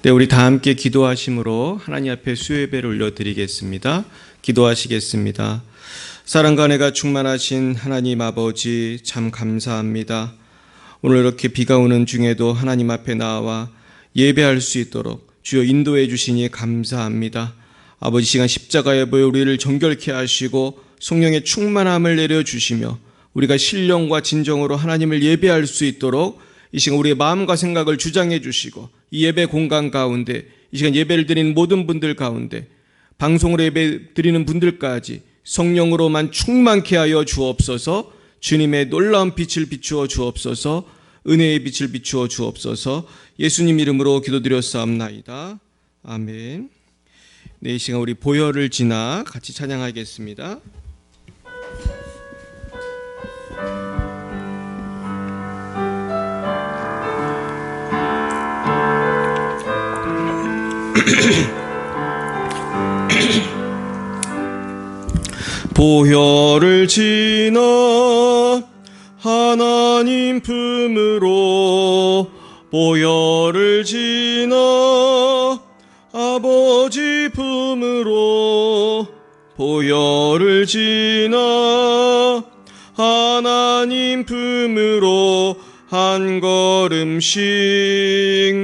네, 우리 다 함께 기도하심으로 하나님 앞에 수요예배를 올려드리겠습니다. 기도하시겠습니다. 사랑과 은혜가 충만하신 하나님 아버지, 참 감사합니다. 오늘 이렇게 비가 오는 중에도 하나님 앞에 나와 예배할 수 있도록 주여 인도해 주시니 감사합니다. 아버지, 시간 십자가에 보여 우리를 정결케 하시고 성령의 충만함을 내려주시며 우리가 신령과 진정으로 하나님을 예배할 수 있도록 이 시간 우리의 마음과 생각을 주장해 주시고 이 예배 공간 가운데 이 시간 예배를 드리는 모든 분들 가운데 방송으로 예배 드리는 분들까지 성령으로만 충만케 하여 주옵소서. 주님의 놀라운 빛을 비추어 주옵소서. 은혜의 빛을 비추어 주옵소서. 예수님 이름으로 기도드렸사옵나이다. 아멘. 네, 이 시간 우리 보혈을 지나 같이 찬양하겠습니다. 보혈을 지나 하나님 품으로 보혈을 지나 아버지 품으로 보혈을 지나 하나님 품으로 한 걸음씩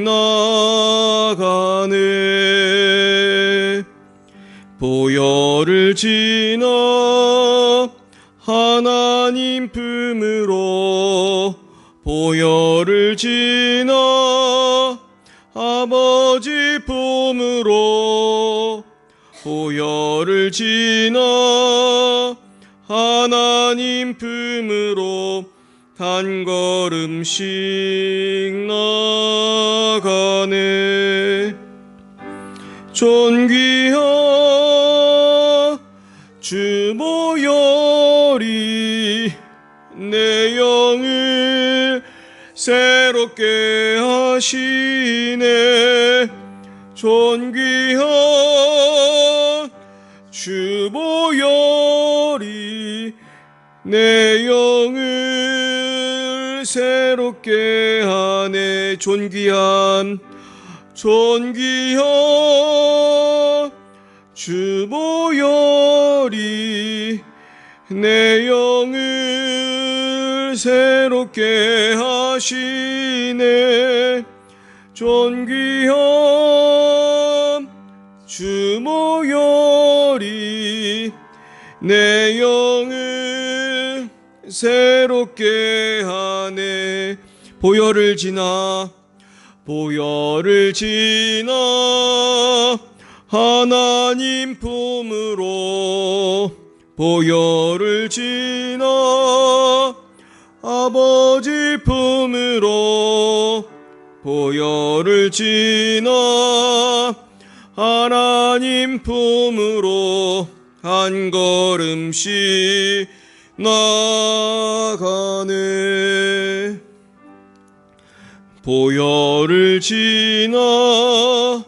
나가네. 보혈을 지나 하나님 품으로 보혈을 지나 아버지 품으로 보혈을 지나 하나님 품으로 한 걸음씩 나가네. 존귀한 주 보혈이 내 영을 새롭게 하시네. 존귀한 주 보혈이 내 영을 새롭게 하네. 존귀한 주 보혈이 내 영을 새롭게 하시네. 존귀한 주 보혈이 내 영을 새롭게 하네. 보혈을 지나 하나님 품으로 보혈을 지나 아버지 품으로 보혈을 지나 하나님 품으로 한 걸음씩 나가네. 보혈을 지나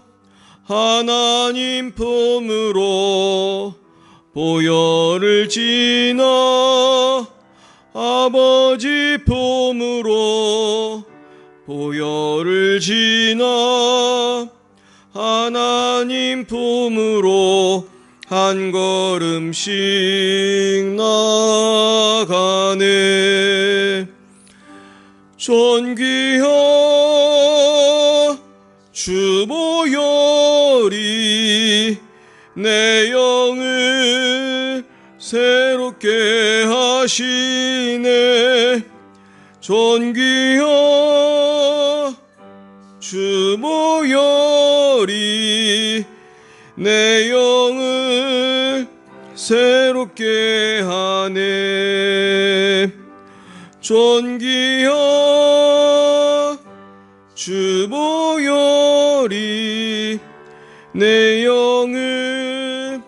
하나님 품으로 보혈을 지나 아버지 품으로 보혈을 지나 하나님 품으로 한 걸음씩 나가네. 존귀한 주 보혈이 내 영을 새롭게 하시네. 존귀한 주 보혈이 내 영을 새롭게 하네. 존귀한 주 보혈이 내 영을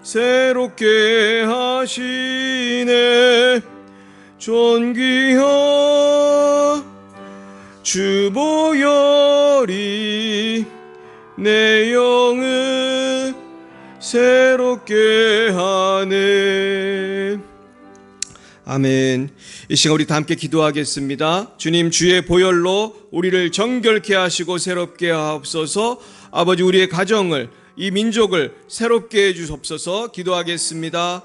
새롭게 하시네. 존귀한 주 보혈이 내 영을 새롭게 하네. 아멘. 이 시간 우리 다 함께 기도하겠습니다. 주님, 주의 보혈로 우리를 정결케 하시고 새롭게 하옵소서. 아버지, 우리의 가정을, 이 민족을 새롭게 해주옵소서. 기도하겠습니다.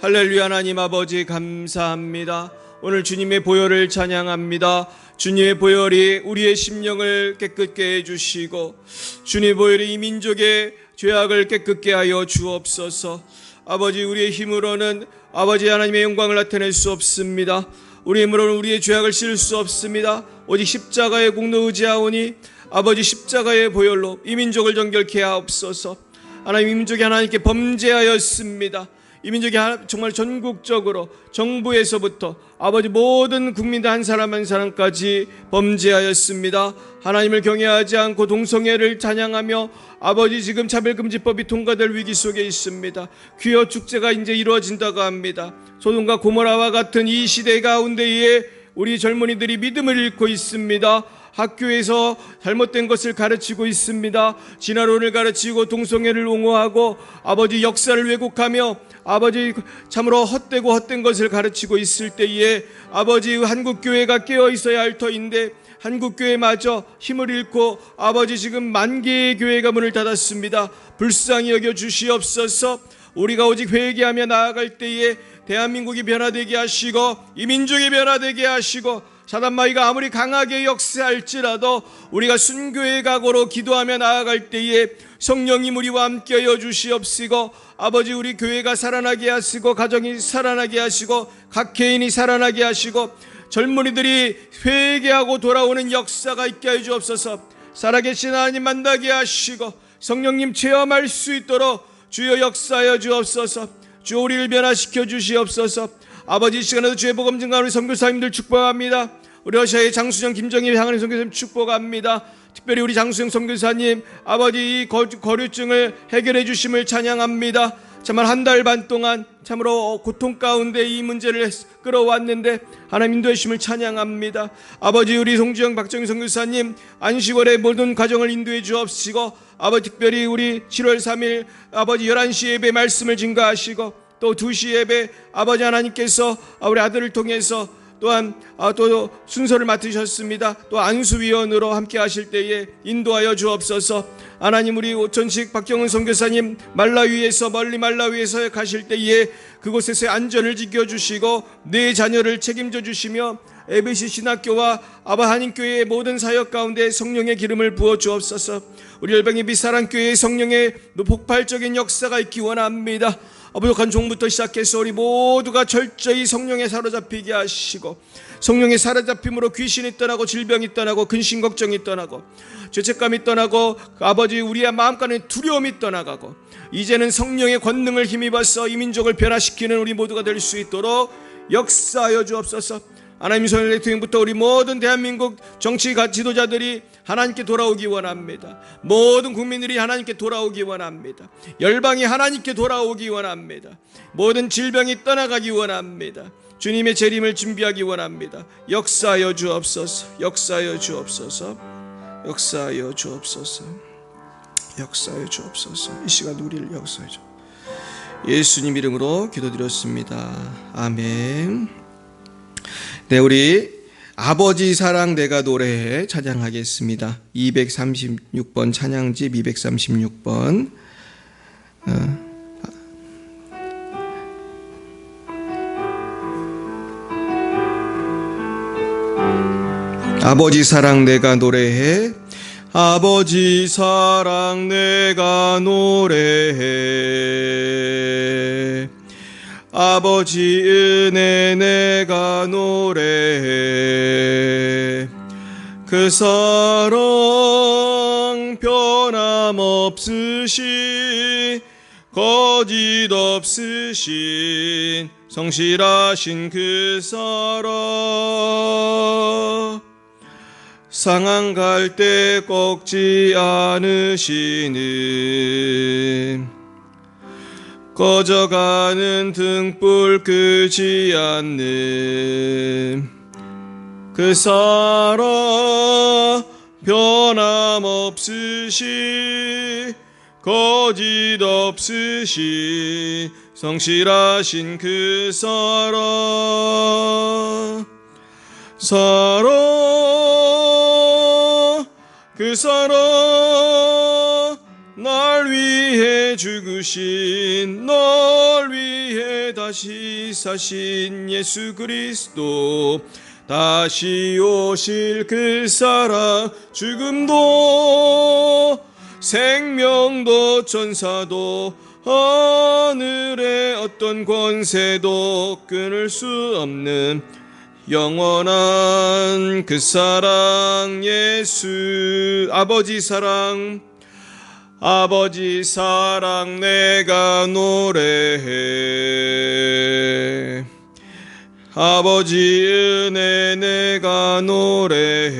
할렐루야. 하나님 아버지 감사합니다. 오늘 주님의 보혈을 찬양합니다. 주님의 보혈이 우리의 심령을 깨끗게 해주시고 주님의 보혈이 이 민족의 죄악을 깨끗게 하여 주옵소서. 아버지, 우리의 힘으로는 아버지 하나님의 영광을 나타낼 수 없습니다. 우리의 힘으로는 우리의 죄악을 씻을 수 없습니다. 오직 십자가의 공로 의지하오니 아버지 십자가의 보혈로 이 민족을 정결케 하옵소서. 하나님, 이 민족이 하나님께 범죄하였습니다. 이 민족이 정말 전국적으로 정부에서부터 아버지 모든 국민들 한 사람 한 사람까지 범죄하였습니다. 하나님을 경외하지 않고 동성애를 찬양하며 아버지 지금 차별금지법이 통과될 위기 속에 있습니다. 귀여 축제가 이제 이루어진다고 합니다. 소돔과 고모라와 같은 이 시대 가운데에 우리 젊은이들이 믿음을 잃고 있습니다. 학교에서 잘못된 것을 가르치고 있습니다. 진화론을 가르치고 동성애를 옹호하고 아버지 역사를 왜곡하며 아버지 참으로 헛되고 헛된 것을 가르치고 있을 때에 아버지 한국교회가 깨어 있어야 할 터인데 한국교회마저 힘을 잃고 아버지 지금 만 개의 교회가 문을 닫았습니다. 불쌍히 여겨 주시옵소서. 우리가 오직 회개하며 나아갈 때에 대한민국이 변화되게 하시고 이 민족이 변화되게 하시고 사단마귀가 아무리 강하게 역사할지라도 우리가 순교의 각오로 기도하며 나아갈 때에 성령님 우리와 함께하여 주시옵시고 아버지 우리 교회가 살아나게 하시고 가정이 살아나게 하시고 각 개인이 살아나게 하시고 젊은이들이 회개하고 돌아오는 역사가 있게 하여 주옵소서. 살아계신 하나님 만나게 하시고 성령님 체험할 수 있도록 주여 역사하여 주옵소서. 주 우리를 변화시켜 주시옵소서. 아버지, 이 시간에도 주의 복음 증가하는 우리 선교사님들 축복합니다. 우리 러시아의 장수정 김정일 향하는 선교사님 축복합니다. 특별히 우리 장수정 선교사님 아버지 이 거류증을 해결해 주심을 찬양합니다. 정말 한 달 반 동안 참으로 고통 가운데 이 문제를 끌어왔는데 하나님 인도하심을 찬양합니다. 아버지, 우리 송지영 박정희 선교사님 안식월에 모든 가정을 인도해 주옵시고 아버지 특별히 우리 7월 3일 아버지 11시 예배 말씀을 증거하시고 또 2시 예배 아버지 하나님께서 우리 아들을 통해서 또한 또 순서를 맡으셨습니다. 또 안수위원으로 함께 하실 때에 인도하여 주옵소서. 하나님, 우리 오천식 박경은 선교사님 멀리 말라위에서 가실 때에 그곳에서의 안전을 지켜주시고 내 자녀를 책임져 주시며 ABC 신학교와 아바 한인교회의 모든 사역 가운데 성령의 기름을 부어 주옵소서. 우리 열방의 빛사랑교회의 성령의 폭발적인 역사가 있기 원합니다. 부족한 종부터 시작해서 우리 모두가 철저히 성령에 사로잡히게 하시고 성령의 사로잡힘으로 귀신이 떠나고 질병이 떠나고 근심 걱정이 떠나고 죄책감이 떠나고 아버지 우리의 마음가는 두려움이 떠나가고 이제는 성령의 권능을 힘입어서 이 민족을 변화시키는 우리 모두가 될 수 있도록 역사하여 주옵소서. 하나님, 손을 대통령부터 우리 모든 대한민국 정치 지도자들이 하나님께 돌아오기 원합니다. 모든 국민들이 하나님께 돌아오기 원합니다. 열방이 하나님께 돌아오기 원합니다. 모든 질병이 떠나가기 원합니다. 주님의 재림을 준비하기 원합니다. 역사하여 주옵소서. 역사하여 주옵소서. 역사하여 주옵소서. 역사하여 주옵소서. 이 시간 우리를 역사하여 주옵소서. 예수님 이름으로 기도드렸습니다. 아멘. 네, 우리 아버지 사랑 내가 노래해 찬양하겠습니다. 236번 찬양집 236번. 아버지 사랑 내가 노래해. 아버지 사랑 내가 노래해. 아버지 은혜 내가 노래해. 그 사랑 변함없으신 거짓 없으신 성실하신 그 사랑 상한 갈 때 꺾지 않으시는 꺼져가는 등불 끄지 않는 그 사랑 변함없으시 거짓 없으신 성실하신 그 그 사랑 날 위해 죽으신 널 위해 다시 사신 예수 그리스도 다시 오실 그 사랑 죽음도 생명도 천사도 하늘의 어떤 권세도 끊을 수 없는 영원한 그 사랑 예수 아버지 사랑 내가 노래해 아버지 은혜 내가 노래해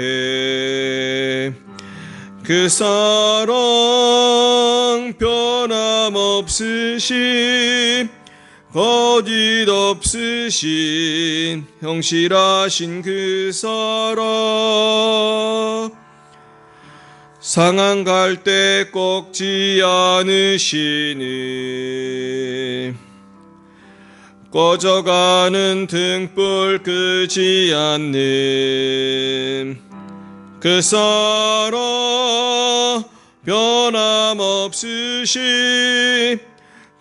그 사랑 변함없으신 거짓 없으신 형실하신 그 사랑 상한 갈 때 꺾지 않으시니 꺼져가는 등불 끄지 않는 그 사랑 변함없으신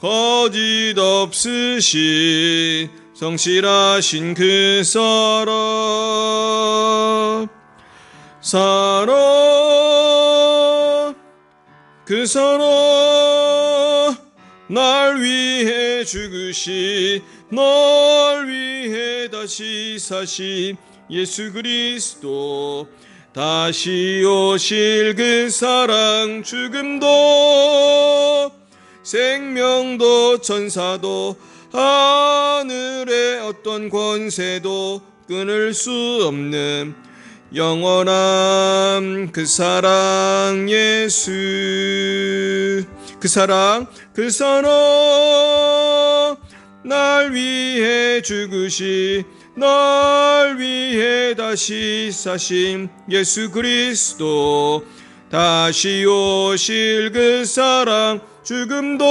거짓 없으신 성실하신 그 사랑 그 사랑 날 위해 죽으신 널 위해 다시 사신 예수 그리스도 다시 오실 그 사랑 죽음도 생명도 천사도 하늘의 어떤 권세도 끊을 수 없는 영원한 그 사랑 예수 그 사랑 날 위해 죽으시 날 위해 다시 사신 예수 그리스도 다시 오실 그 사랑 죽음도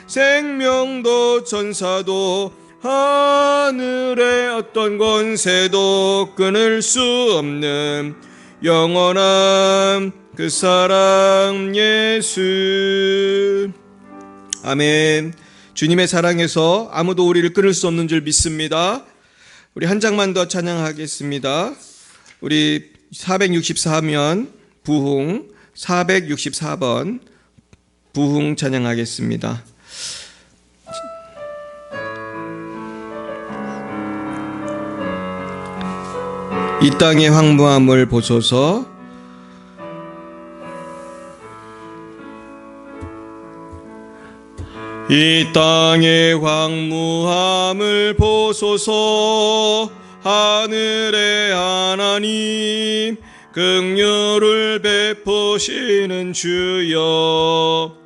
생명도 천사도 하늘의 어떤 권세도 끊을 수 없는 영원한 그 사랑 예수 아멘. 주님의 사랑에서 아무도 우리를 끊을 수 없는 줄 믿습니다. 우리 한 장만 더 찬양하겠습니다. 우리 464면 부흥 464번 부흥 찬양하겠습니다. 이 땅의 황무함을 보소서 이 땅의 황무함을 보소서 하늘의 하나님 긍휼을 베푸시는 주여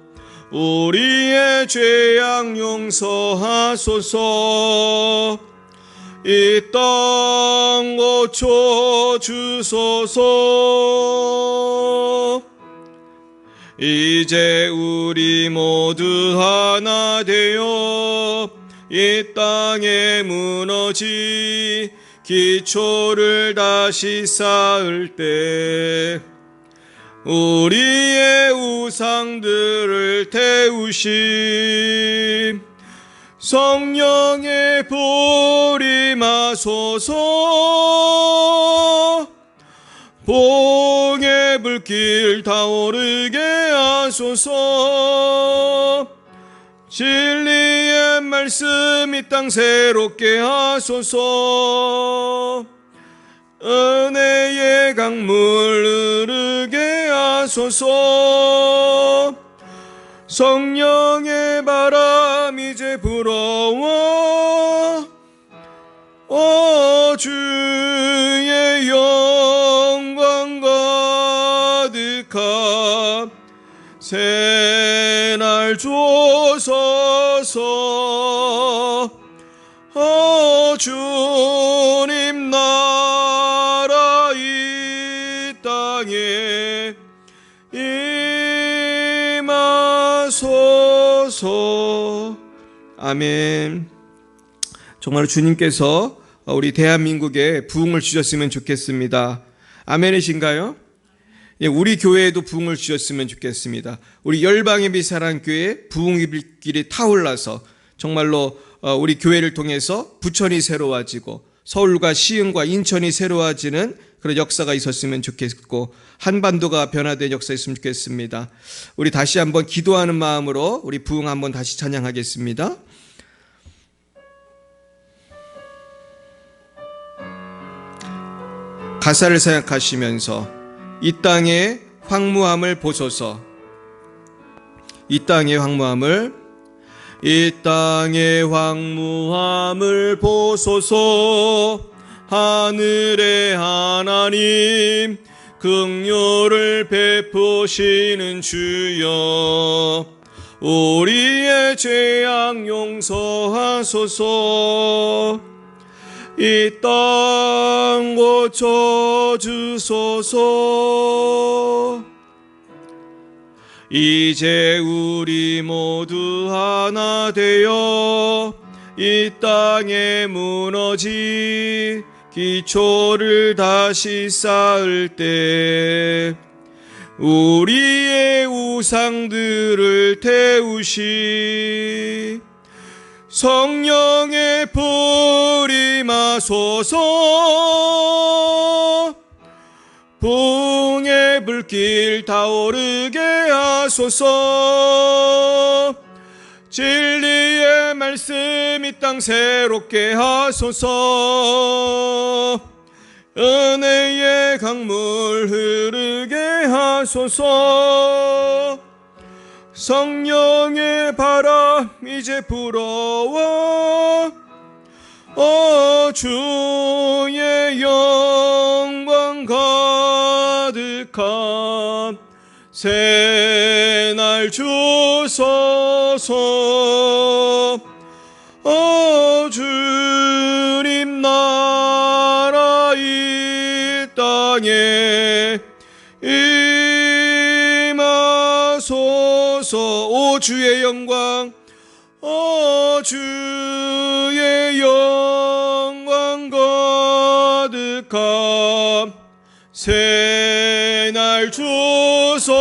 우리의 죄악 용서하소서 이 땅 고쳐 주소서 이제 우리 모두 하나 되어 이 땅에 무너진 기초를 다시 쌓을 때 우리의 우상들을 태우심 성령의 불이 마소서 복의 불길 타오르게 하소서 진리의 말씀 이 땅 새롭게 하소서 은혜의 강물 흐르게 하소서 성령의 바람 이제 불어와 주의 영광 가득한 새날 주소서 주님 나라 이 땅에 임하소서 하소서. 아멘. 정말 주님께서 우리 대한민국에 부흥을 주셨으면 좋겠습니다. 아멘이신가요? 예, 우리 교회에도 부흥을 주셨으면 좋겠습니다. 우리 열방의 빛 사랑교회 부흥의 빛길이 타올라서 정말로 우리 교회를 통해서 부천이 새로워지고 서울과 시흥과 인천이 새로워지는 그런 역사가 있었으면 좋겠고 한반도가 변화된 역사였으면 좋겠습니다. 우리 다시 한번 기도하는 마음으로 우리 부흥 한번 다시 찬양하겠습니다. 가사를 생각하시면서 이 땅의 황무함을 보소서. 이 땅의 황무함을 보소서. 하늘의 하나님 긍휼을 베푸시는 주여 우리의 죄악 용서하소서. 이 땅 고쳐주소서. 이제 우리 모두 하나 되어 이 땅에 무너진 기초를 다시 쌓을 때 우리의 우상들을 태우시 성령의 불이 마소서. 부흥의 불길 타오르게 하소서. 진리의 말씀 이 땅 새롭게 하소서. 은혜의 강물 흐르게 하소서. 성령의 바람 이제 불어와 주의 영광 가득한 새날 주소서. 주님 나라 이 땅에 임하소서. 오 주의 영광 주의 영광 가득한 새날 주소서.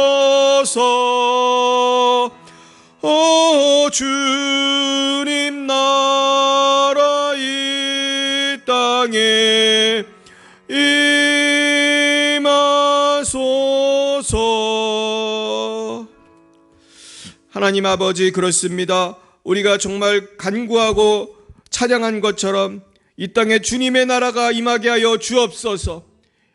주님 나라 이 땅에 임하소서. 하나님 아버지, 그렇습니다. 우리가 정말 간구하고 찬양한 것처럼 이 땅에 주님의 나라가 임하게 하여 주옵소서.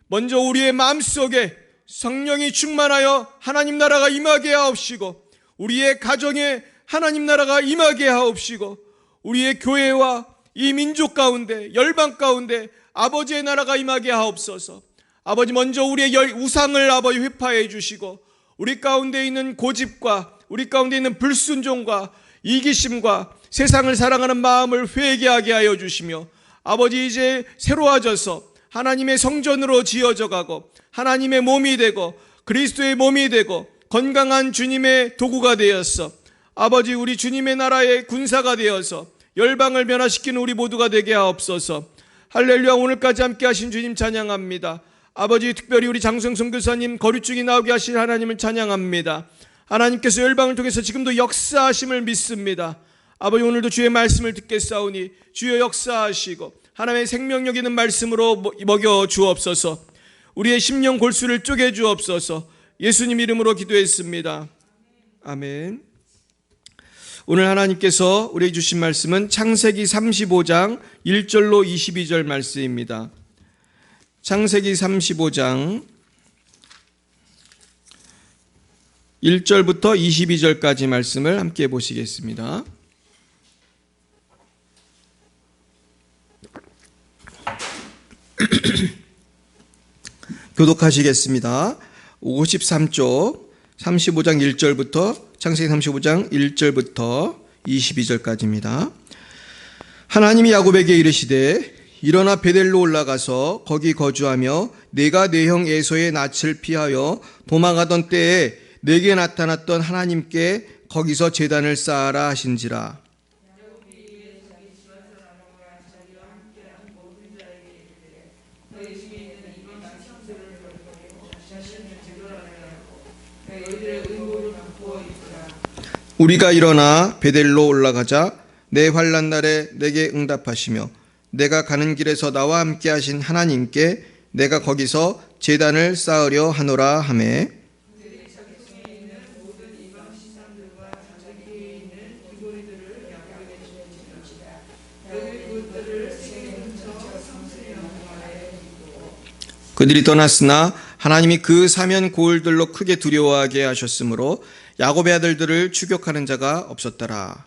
먼저 우리의 마음속에 성령이 충만하여 하나님 나라가 임하게 하옵시고, 우리의 가정에 하나님 나라가 임하게 하옵시고, 우리의 교회와 이 민족 가운데 열방 가운데 아버지의 나라가 임하게 하옵소서. 아버지, 먼저 우리의 우상을 아버지 회파해 주시고, 우리 가운데 있는 고집과 우리 가운데 있는 불순종과 이기심과 세상을 사랑하는 마음을 회개하게 하여 주시며, 아버지 이제 새로워져서 하나님의 성전으로 지어져 가고 하나님의 몸이 되고 그리스도의 몸이 되고 건강한 주님의 도구가 되어서 아버지 우리 주님의 나라의 군사가 되어서 열방을 변화시키는 우리 모두가 되게 하옵소서. 할렐루야. 오늘까지 함께 하신 주님 찬양합니다. 아버지, 특별히 우리 장성 선교사님 거류증이 나오게 하신 하나님을 찬양합니다. 하나님께서 열방을 통해서 지금도 역사하심을 믿습니다. 아버지, 오늘도 주의 말씀을 듣겠사오니 주여 역사하시고 하나님의 생명력 있는 말씀으로 먹여 주옵소서. 우리의 심령 골수를 쪼개 주옵소서. 예수님 이름으로 기도했습니다. 아멘. 오늘 하나님께서 우리에게 주신 말씀은 창세기 35장 1절로 22절 말씀입니다. 창세기 35장 1절부터 22절까지 말씀을 함께 보시겠습니다. 교독하시겠습니다. 53쪽 35장 1절부터 창세기 35장 1절부터 22절까지입니다. 하나님이 야곱에게 이르시되 일어나 베델로 올라가서 거기 거주하며 내가 내 형 에서의 낯을 피하여 도망하던 때에 내게 나타났던 하나님께 거기서 제단을 쌓아라 하신지라. 우리가 일어나 베델로 올라가자 내 환난 날에 내게 응답하시며 내가 가는 길에서 나와 함께 하신 하나님께 내가 거기서 제단을 쌓으려 하노라 하매. 그들이 떠났으나 하나님이 그 사면 고을들로 크게 두려워하게 하셨으므로 야곱의 아들들을 추격하는 자가 없었더라.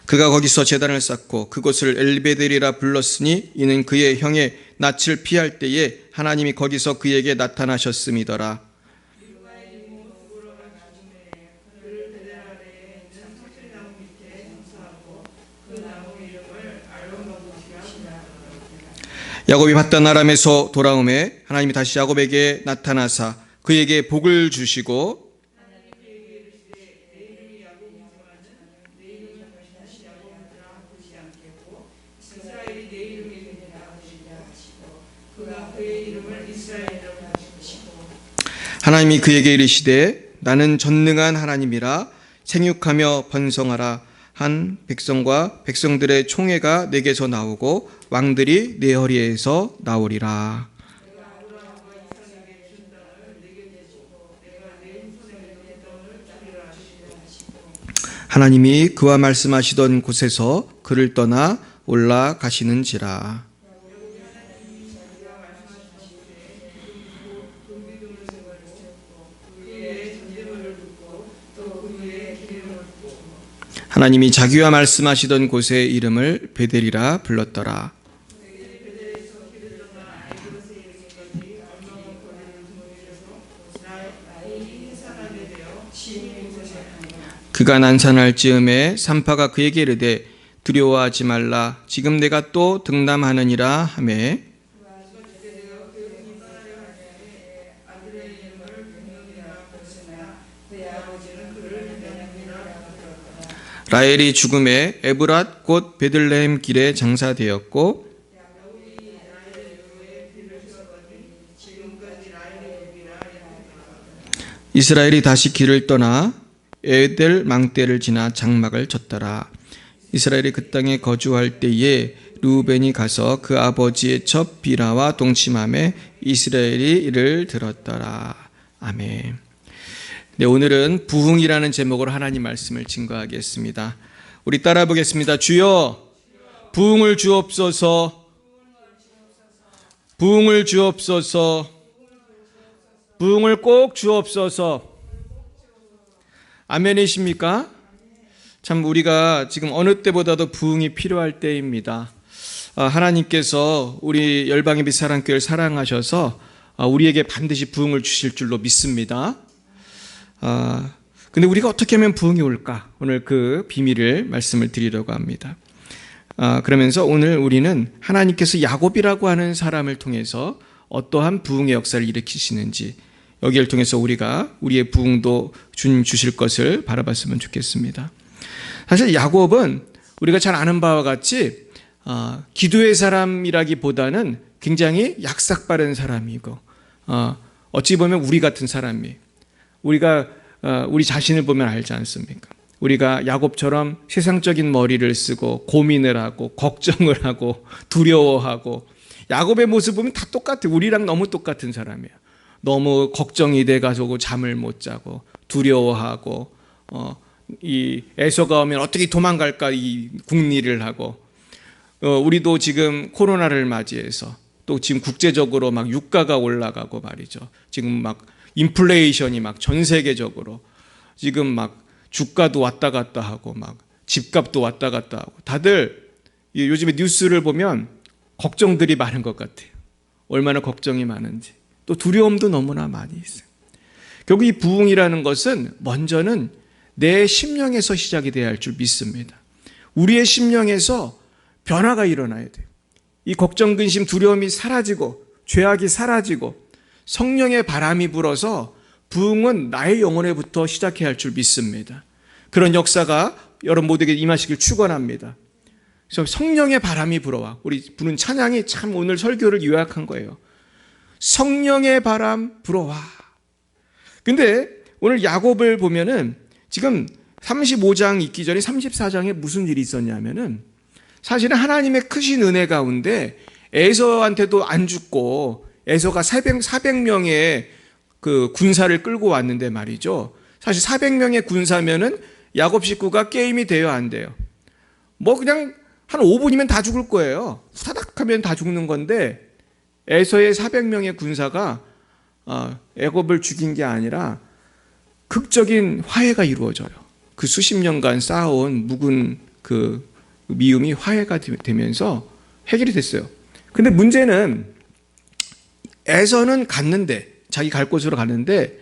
그가 거기서 제단을 쌓고 그곳을 엘베델이라 불렀으니 이는 그의 형의 낯을 피할 때에 하나님이 거기서 그에게 나타나셨음이더라. 야곱이 받던 아람에서 돌아오매 하나님이 다시 야곱에게 나타나사 그에게 복을 주시고 하나님이 그에게 이르시되 나는 전능한 하나님이라 생육하며 번성하라 한 백성과 백성들의 총회가 내게서 나오고 왕들이 내 허리에서 나오리라. 하나님이 그와 말씀하시던 곳에서 그를 떠나 올라가시는지라. 하나님이 자기와 말씀하시던 곳의 이름을 베델이라 불렀더라. 그가 난산할 즈음에 산파가 그에게 이르되 두려워하지 말라 지금 내가 또 등남하느니라 하매 라헬이 죽음에 에브랏 곧 베들레헴 길에 장사되었고 이스라엘이 다시 길을 떠나 에델 망대를 지나 장막을 쳤더라. 이스라엘이 그 땅에 거주할 때에 르우벤이 가서 그 아버지의 첩 비라와 동침하며 이스라엘이 이를 들었더라. 아멘. 네, 오늘은 부흥이라는 제목으로 하나님 말씀을 증거하겠습니다. 우리 따라 보겠습니다. 주여 부흥을 주옵소서. 부흥을 주옵소서. 부흥을 꼭 주옵소서. 아멘이십니까? 참 우리가 지금 어느 때보다도 부흥이 필요할 때입니다. 하나님께서 우리 열방의 빛 사랑교회를 사랑하셔서 우리에게 반드시 부흥을 주실 줄로 믿습니다. 근데 우리가 어떻게 하면 부흥이 올까? 오늘 그 비밀을 말씀을 드리려고 합니다. 그러면서 오늘 우리는 하나님께서 야곱이라고 하는 사람을 통해서 어떠한 부흥의 역사를 일으키시는지 여기를 통해서 우리가 우리의 부흥도 주실 것을 바라봤으면 좋겠습니다. 사실 야곱은 우리가 잘 아는 바와 같이 기도의 사람이라기보다는 굉장히 약삭빠른 사람이고 어찌 보면 우리 같은 사람이 우리가 우리 자신을 보면 알지 않습니까? 우리가 야곱처럼 세상적인 머리를 쓰고 고민을 하고 걱정을 하고 두려워하고 야곱의 모습 보면 다 똑같아요. 우리랑 너무 똑같은 사람이에요. 너무 걱정이 돼가지고 잠을 못 자고 두려워하고 이 에서가 오면 어떻게 도망갈까 이 궁리를 하고 우리도 지금 코로나를 맞이해서 또 지금 국제적으로 막 유가가 올라가고 말이죠. 지금 막 인플레이션이 막 전 세계적으로 지금 막 주가도 왔다 갔다 하고 막 집값도 왔다 갔다 하고 다들 요즘에 뉴스를 보면 걱정들이 많은 것 같아요. 얼마나 걱정이 많은지 또 두려움도 너무나 많이 있어요. 결국 이 부흥이라는 것은 먼저는 내 심령에서 시작이 돼야 할 줄 믿습니다. 우리의 심령에서 변화가 일어나야 돼요. 이 걱정, 근심, 두려움이 사라지고 죄악이 사라지고 성령의 바람이 불어서 부흥은 나의 영혼에부터 시작해야 할 줄 믿습니다. 그런 역사가 여러분 모두에게 임하시길 축원합니다. 그래서 성령의 바람이 불어와. 우리 부른 찬양이 참 오늘 설교를 요약한 거예요. 성령의 바람 불어와. 근데 오늘 야곱을 보면은 지금 35장 있기 전에 34장에 무슨 일이 있었냐면은 사실은 하나님의 크신 은혜 가운데 에서한테도 안 죽고 에서가 400명의 그 군사를 끌고 왔는데 말이죠. 사실 400명의 군사면은 야곱 식구가 게임이 돼요, 안 돼요? 뭐 그냥 한 5분이면 다 죽을 거예요. 후다닥 하면 다 죽는 건데 에서의 400명의 군사가 야곱을 죽인 게 아니라 극적인 화해가 이루어져요. 그 수십 년간 쌓아온 묵은 그 미움이 화해가 되면서 해결이 됐어요. 근데 문제는 에서는 갔는데, 자기 갈 곳으로 갔는데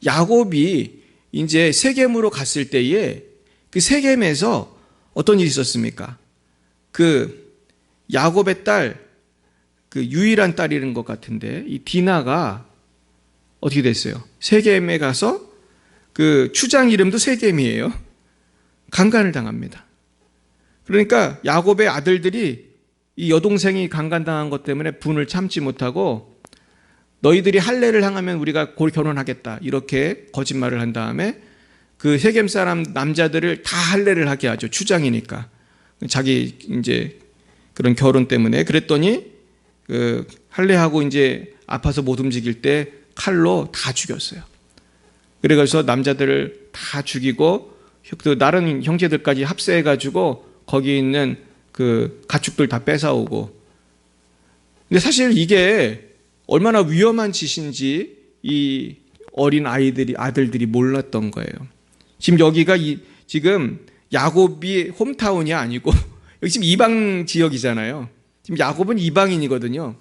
야곱이 이제 세겜으로 갔을 때에 그 세겜에서 어떤 일이 있었습니까? 그 야곱의 딸, 그 유일한 딸이는 것 같은데 이 디나가 어떻게 됐어요? 세겜에 가서 그 추장 이름도 세겜이에요. 강간을 당합니다. 그러니까 야곱의 아들들이 이 여동생이 강간당한 것 때문에 분을 참지 못하고 너희들이 할례를 행하면 우리가 곧 결혼하겠다 이렇게 거짓말을 한 다음에 그 세겜 사람 남자들을 다 할례를 하게 하죠. 추장이니까 자기 이제 그런 결혼 때문에. 그랬더니 그 할례하고 이제 아파서 못 움직일 때 칼로 다 죽였어요. 그래서 남자들을 다 죽이고 또 다른 형제들까지 합세해가지고 거기 있는 그 가축들 다 뺏어오고. 근데 사실 이게 얼마나 위험한 짓인지 이 어린 아들들이 몰랐던 거예요. 지금 여기가 지금 야곱이 홈타운이 아니고 여기 지금 이방 지역이잖아요. 지금 야곱은 이방인이거든요.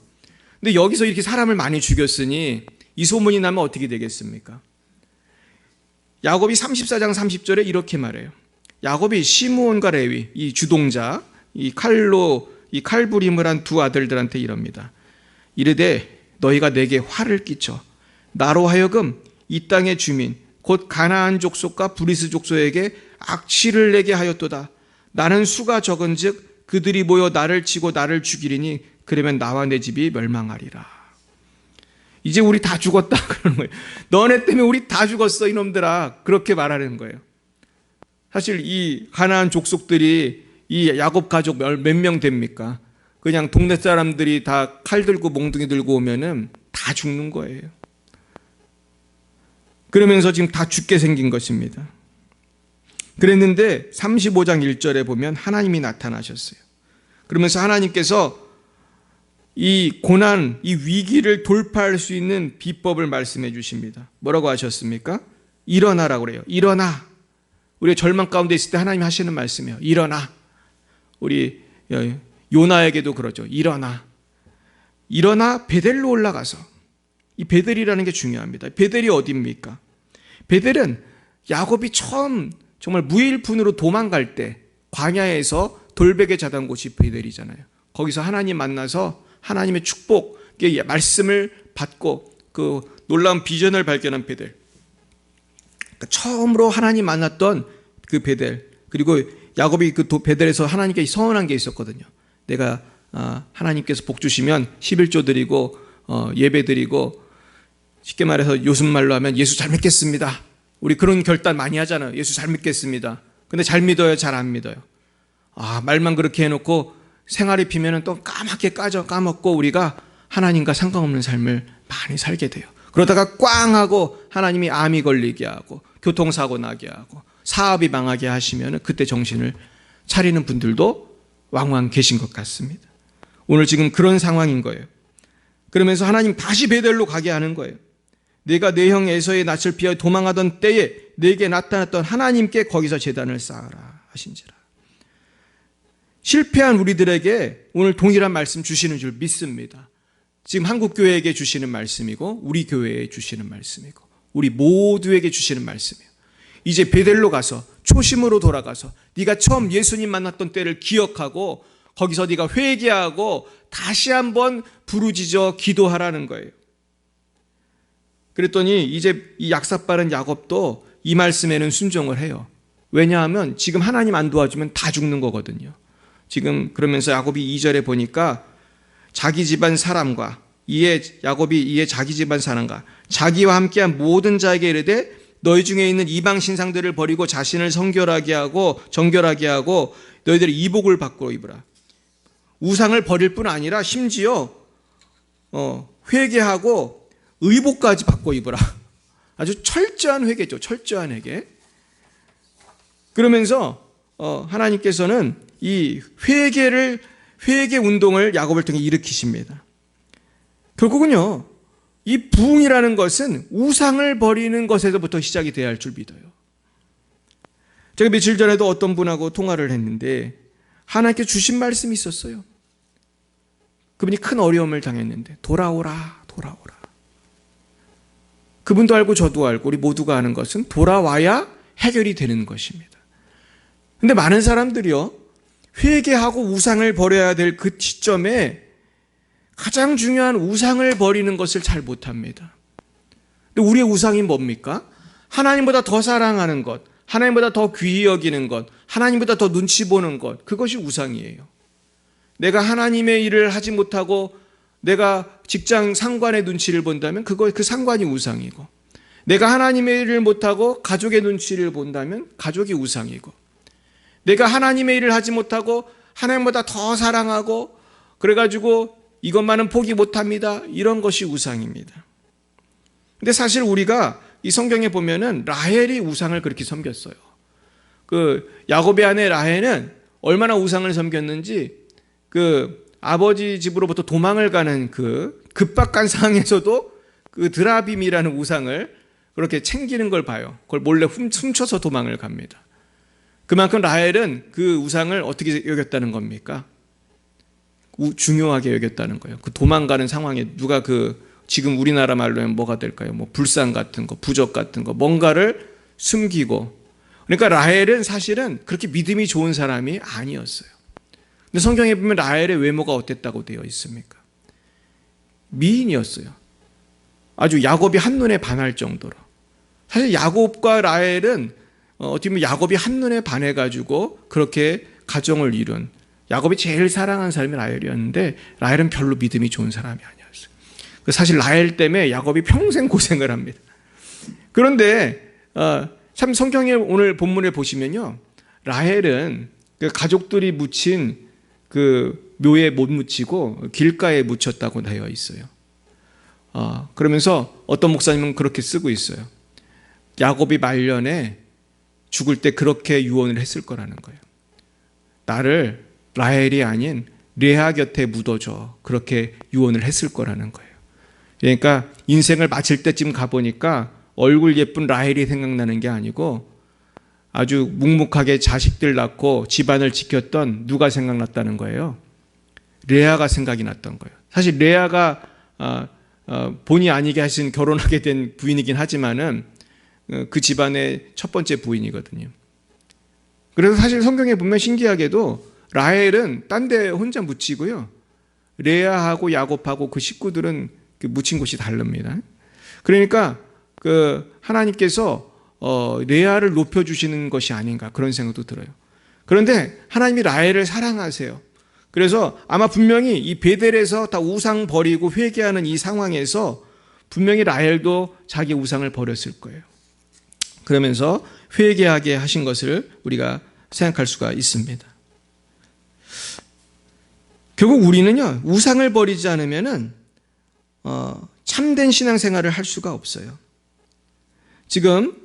근데 여기서 이렇게 사람을 많이 죽였으니 이 소문이 나면 어떻게 되겠습니까? 야곱이 34장 30절에 이렇게 말해요. 야곱이 시므온과 레위, 이 주동자, 이 칼로 이 칼부림을 한 두 아들들한테 이럽니다. 이르되 너희가 내게 화를 끼쳐 나로 하여금 이 땅의 주민 곧 가나안 족속과 브리스 족속에게 악취를 내게 하였도다. 나는 수가 적은즉 그들이 모여 나를 치고 나를 죽이리니 그러면 나와 내 집이 멸망하리라. 이제 우리 다 죽었다 그러는 거예요. 너네 때문에 우리 다 죽었어 이놈들아. 그렇게 말하는 거예요. 사실 이 가나안 족속들이 이 야곱 가족 몇 명 됩니까? 그냥 동네 사람들이 다 칼 들고 몽둥이 들고 오면은 다 죽는 거예요. 그러면서 지금 다 죽게 생긴 것입니다. 그랬는데 35장 1절에 보면 하나님이 나타나셨어요. 그러면서 하나님께서 이 고난, 이 위기를 돌파할 수 있는 비법을 말씀해 주십니다. 뭐라고 하셨습니까? 일어나라고 그래요. 일어나. 우리 절망 가운데 있을 때 하나님이 하시는 말씀이에요. 일어나. 우리 요나에게도 그러죠. 일어나. 일어나 베델로 올라가서. 이 베델이라는 게 중요합니다. 베델이 어디입니까? 베델은 야곱이 처음 정말 무일푼으로 도망갈 때 광야에서 돌베개 자던 곳이 베델이잖아요. 거기서 하나님 만나서 하나님의 축복의 말씀을 받고 그 놀라운 비전을 발견한 베델. 그러니까 처음으로 하나님 만났던 그 베델. 그리고 야곱이 그 베델에서 하나님께 서원한 게 있었거든요. 내가 하나님께서 복 주시면 11조 드리고 예배 드리고 쉽게 말해서 요즘 말로 하면 예수 잘 믿겠습니다. 우리 그런 결단 많이 하잖아요. 예수 잘 믿겠습니다. 근데 잘 믿어요? 잘 안 믿어요? 말만 그렇게 해놓고 생활이 비면은 또 까맣게 까먹고 우리가 하나님과 상관없는 삶을 많이 살게 돼요. 그러다가 꽝 하고 하나님이 암이 걸리게 하고 교통사고 나게 하고 사업이 망하게 하시면 그때 정신을 차리는 분들도 왕왕 계신 것 같습니다. 오늘 지금 그런 상황인 거예요. 그러면서 하나님 다시 베델로 가게 하는 거예요. 내가 내 형 에서의 낯을 피하여 도망하던 때에 내게 나타났던 하나님께 거기서 제단을 쌓아라 하신지라. 실패한 우리들에게 오늘 동일한 말씀 주시는 줄 믿습니다. 지금 한국교회에게 주시는 말씀이고 우리 교회에 주시는 말씀이고 우리 모두에게 주시는 말씀이에요. 이제 베델로 가서 초심으로 돌아가서 네가 처음 예수님 만났던 때를 기억하고 거기서 네가 회개하고 다시 한번 부르짖어 기도하라는 거예요. 그랬더니 이제 이 약삭빠른 야곱도 이 말씀에는 순종을 해요. 왜냐하면 지금 하나님 안 도와주면 다 죽는 거거든요. 지금 그러면서 야곱이 2절에 보니까 자기 집안 사람과 야곱이 이에 자기 집안 사람과 자기와 함께한 모든 자에게 이르되 너희 중에 있는 이방 신상들을 버리고 자신을 정결하게 하고 너희들의 이복을 바꾸어 입으라. 우상을 버릴 뿐 아니라 심지어 회개하고 의복까지 바꿔 입으라. 아주 철저한 회개죠. 철저한 회개. 그러면서 하나님께서는 이 회개 운동을 야곱을 통해 일으키십니다. 결국은요, 이 부흥이라는 것은 우상을 버리는 것에서부터 시작이 돼야 할 줄 믿어요. 제가 며칠 전에도 어떤 분하고 통화를 했는데 하나님께 주신 말씀이 있었어요. 그분이 큰 어려움을 당했는데 돌아오라. 그분도 알고 저도 알고 우리 모두가 아는 것은 돌아와야 해결이 되는 것입니다. 근데 많은 사람들이요, 회개하고 우상을 버려야 될 그 시점에 가장 중요한 우상을 버리는 것을 잘 못합니다. 근데 우리의 우상이 뭡니까? 하나님보다 더 사랑하는 것, 하나님보다 더 귀히 여기는 것, 하나님보다 더 눈치 보는 것, 그것이 우상이에요. 내가 하나님의 일을 하지 못하고 내가 직장 상관의 눈치를 본다면 그 상관이 우상이고, 내가 하나님의 일을 못하고 가족의 눈치를 본다면 가족이 우상이고, 내가 하나님의 일을 하지 못하고 하나님보다 더 사랑하고 그래가지고 이것만은 포기 못합니다, 이런 것이 우상입니다. 근데 사실 우리가 이 성경에 보면은 라헬이 우상을 그렇게 섬겼어요. 그 야곱의 아내 라헬은 얼마나 우상을 섬겼는지 그 아버지 집으로부터 도망을 가는 그 급박한 상황에서도 그 드라빔이라는 우상을 그렇게 챙기는 걸 봐요. 그걸 몰래 훔쳐서 도망을 갑니다. 그만큼 라헬은 그 우상을 어떻게 여겼다는 겁니까? 중요하게 여겼다는 거예요. 그 도망가는 상황에 누가 지금 우리나라 말로 하면 뭐가 될까요? 뭐 불상 같은 거, 부적 같은 거, 뭔가를 숨기고. 그러니까 라헬은 사실은 그렇게 믿음이 좋은 사람이 아니었어요. 근데 성경에 보면 라헬의 외모가 어땠다고 되어 있습니까? 미인이었어요. 아주 야곱이 한눈에 반할 정도로. 사실 야곱과 라헬은 어떻게 보면 야곱이 한눈에 반해가지고 그렇게 가정을 이룬, 야곱이 제일 사랑하는 사람이 라헬이었는데 라헬은 별로 믿음이 좋은 사람이 아니었어요. 사실 라헬 때문에 야곱이 평생 고생을 합니다. 그런데 참 성경의 오늘 본문을 보시면요, 라헬은 그 가족들이 묻힌 그 묘에 못 묻히고 길가에 묻혔다고 되어 있어요. 그러면서 어떤 목사님은 그렇게 쓰고 있어요. 야곱이 말년에 죽을 때 그렇게 유언을 했을 거라는 거예요. 나를 라헬이 아닌 레아 곁에 묻어줘, 그렇게 유언을 했을 거라는 거예요. 그러니까 인생을 마칠 때쯤 가보니까 얼굴 예쁜 라헬이 생각나는 게 아니고 아주 묵묵하게 자식들 낳고 집안을 지켰던 누가 생각났다는 거예요? 레아가 생각이 났던 거예요. 사실 레아가 본의 아니게 하신 결혼하게 된 부인이긴 하지만은 그 집안의 첫 번째 부인이거든요. 그래서 사실 성경에 보면 신기하게도 라헬은 딴 데 혼자 묻히고요, 레아하고 야곱하고 그 식구들은 그 묻힌 곳이 다릅니다. 그러니까 그 하나님께서 레아를 높여주시는 것이 아닌가, 그런 생각도 들어요. 그런데 하나님이 라헬을 사랑하세요. 그래서 아마 분명히 이 베델에서 다 우상 버리고 회개하는 이 상황에서 분명히 라헬도 자기 우상을 버렸을 거예요. 그러면서 회개하게 하신 것을 우리가 생각할 수가 있습니다. 결국 우리는요, 우상을 버리지 않으면은 참된 신앙생활을 할 수가 없어요. 지금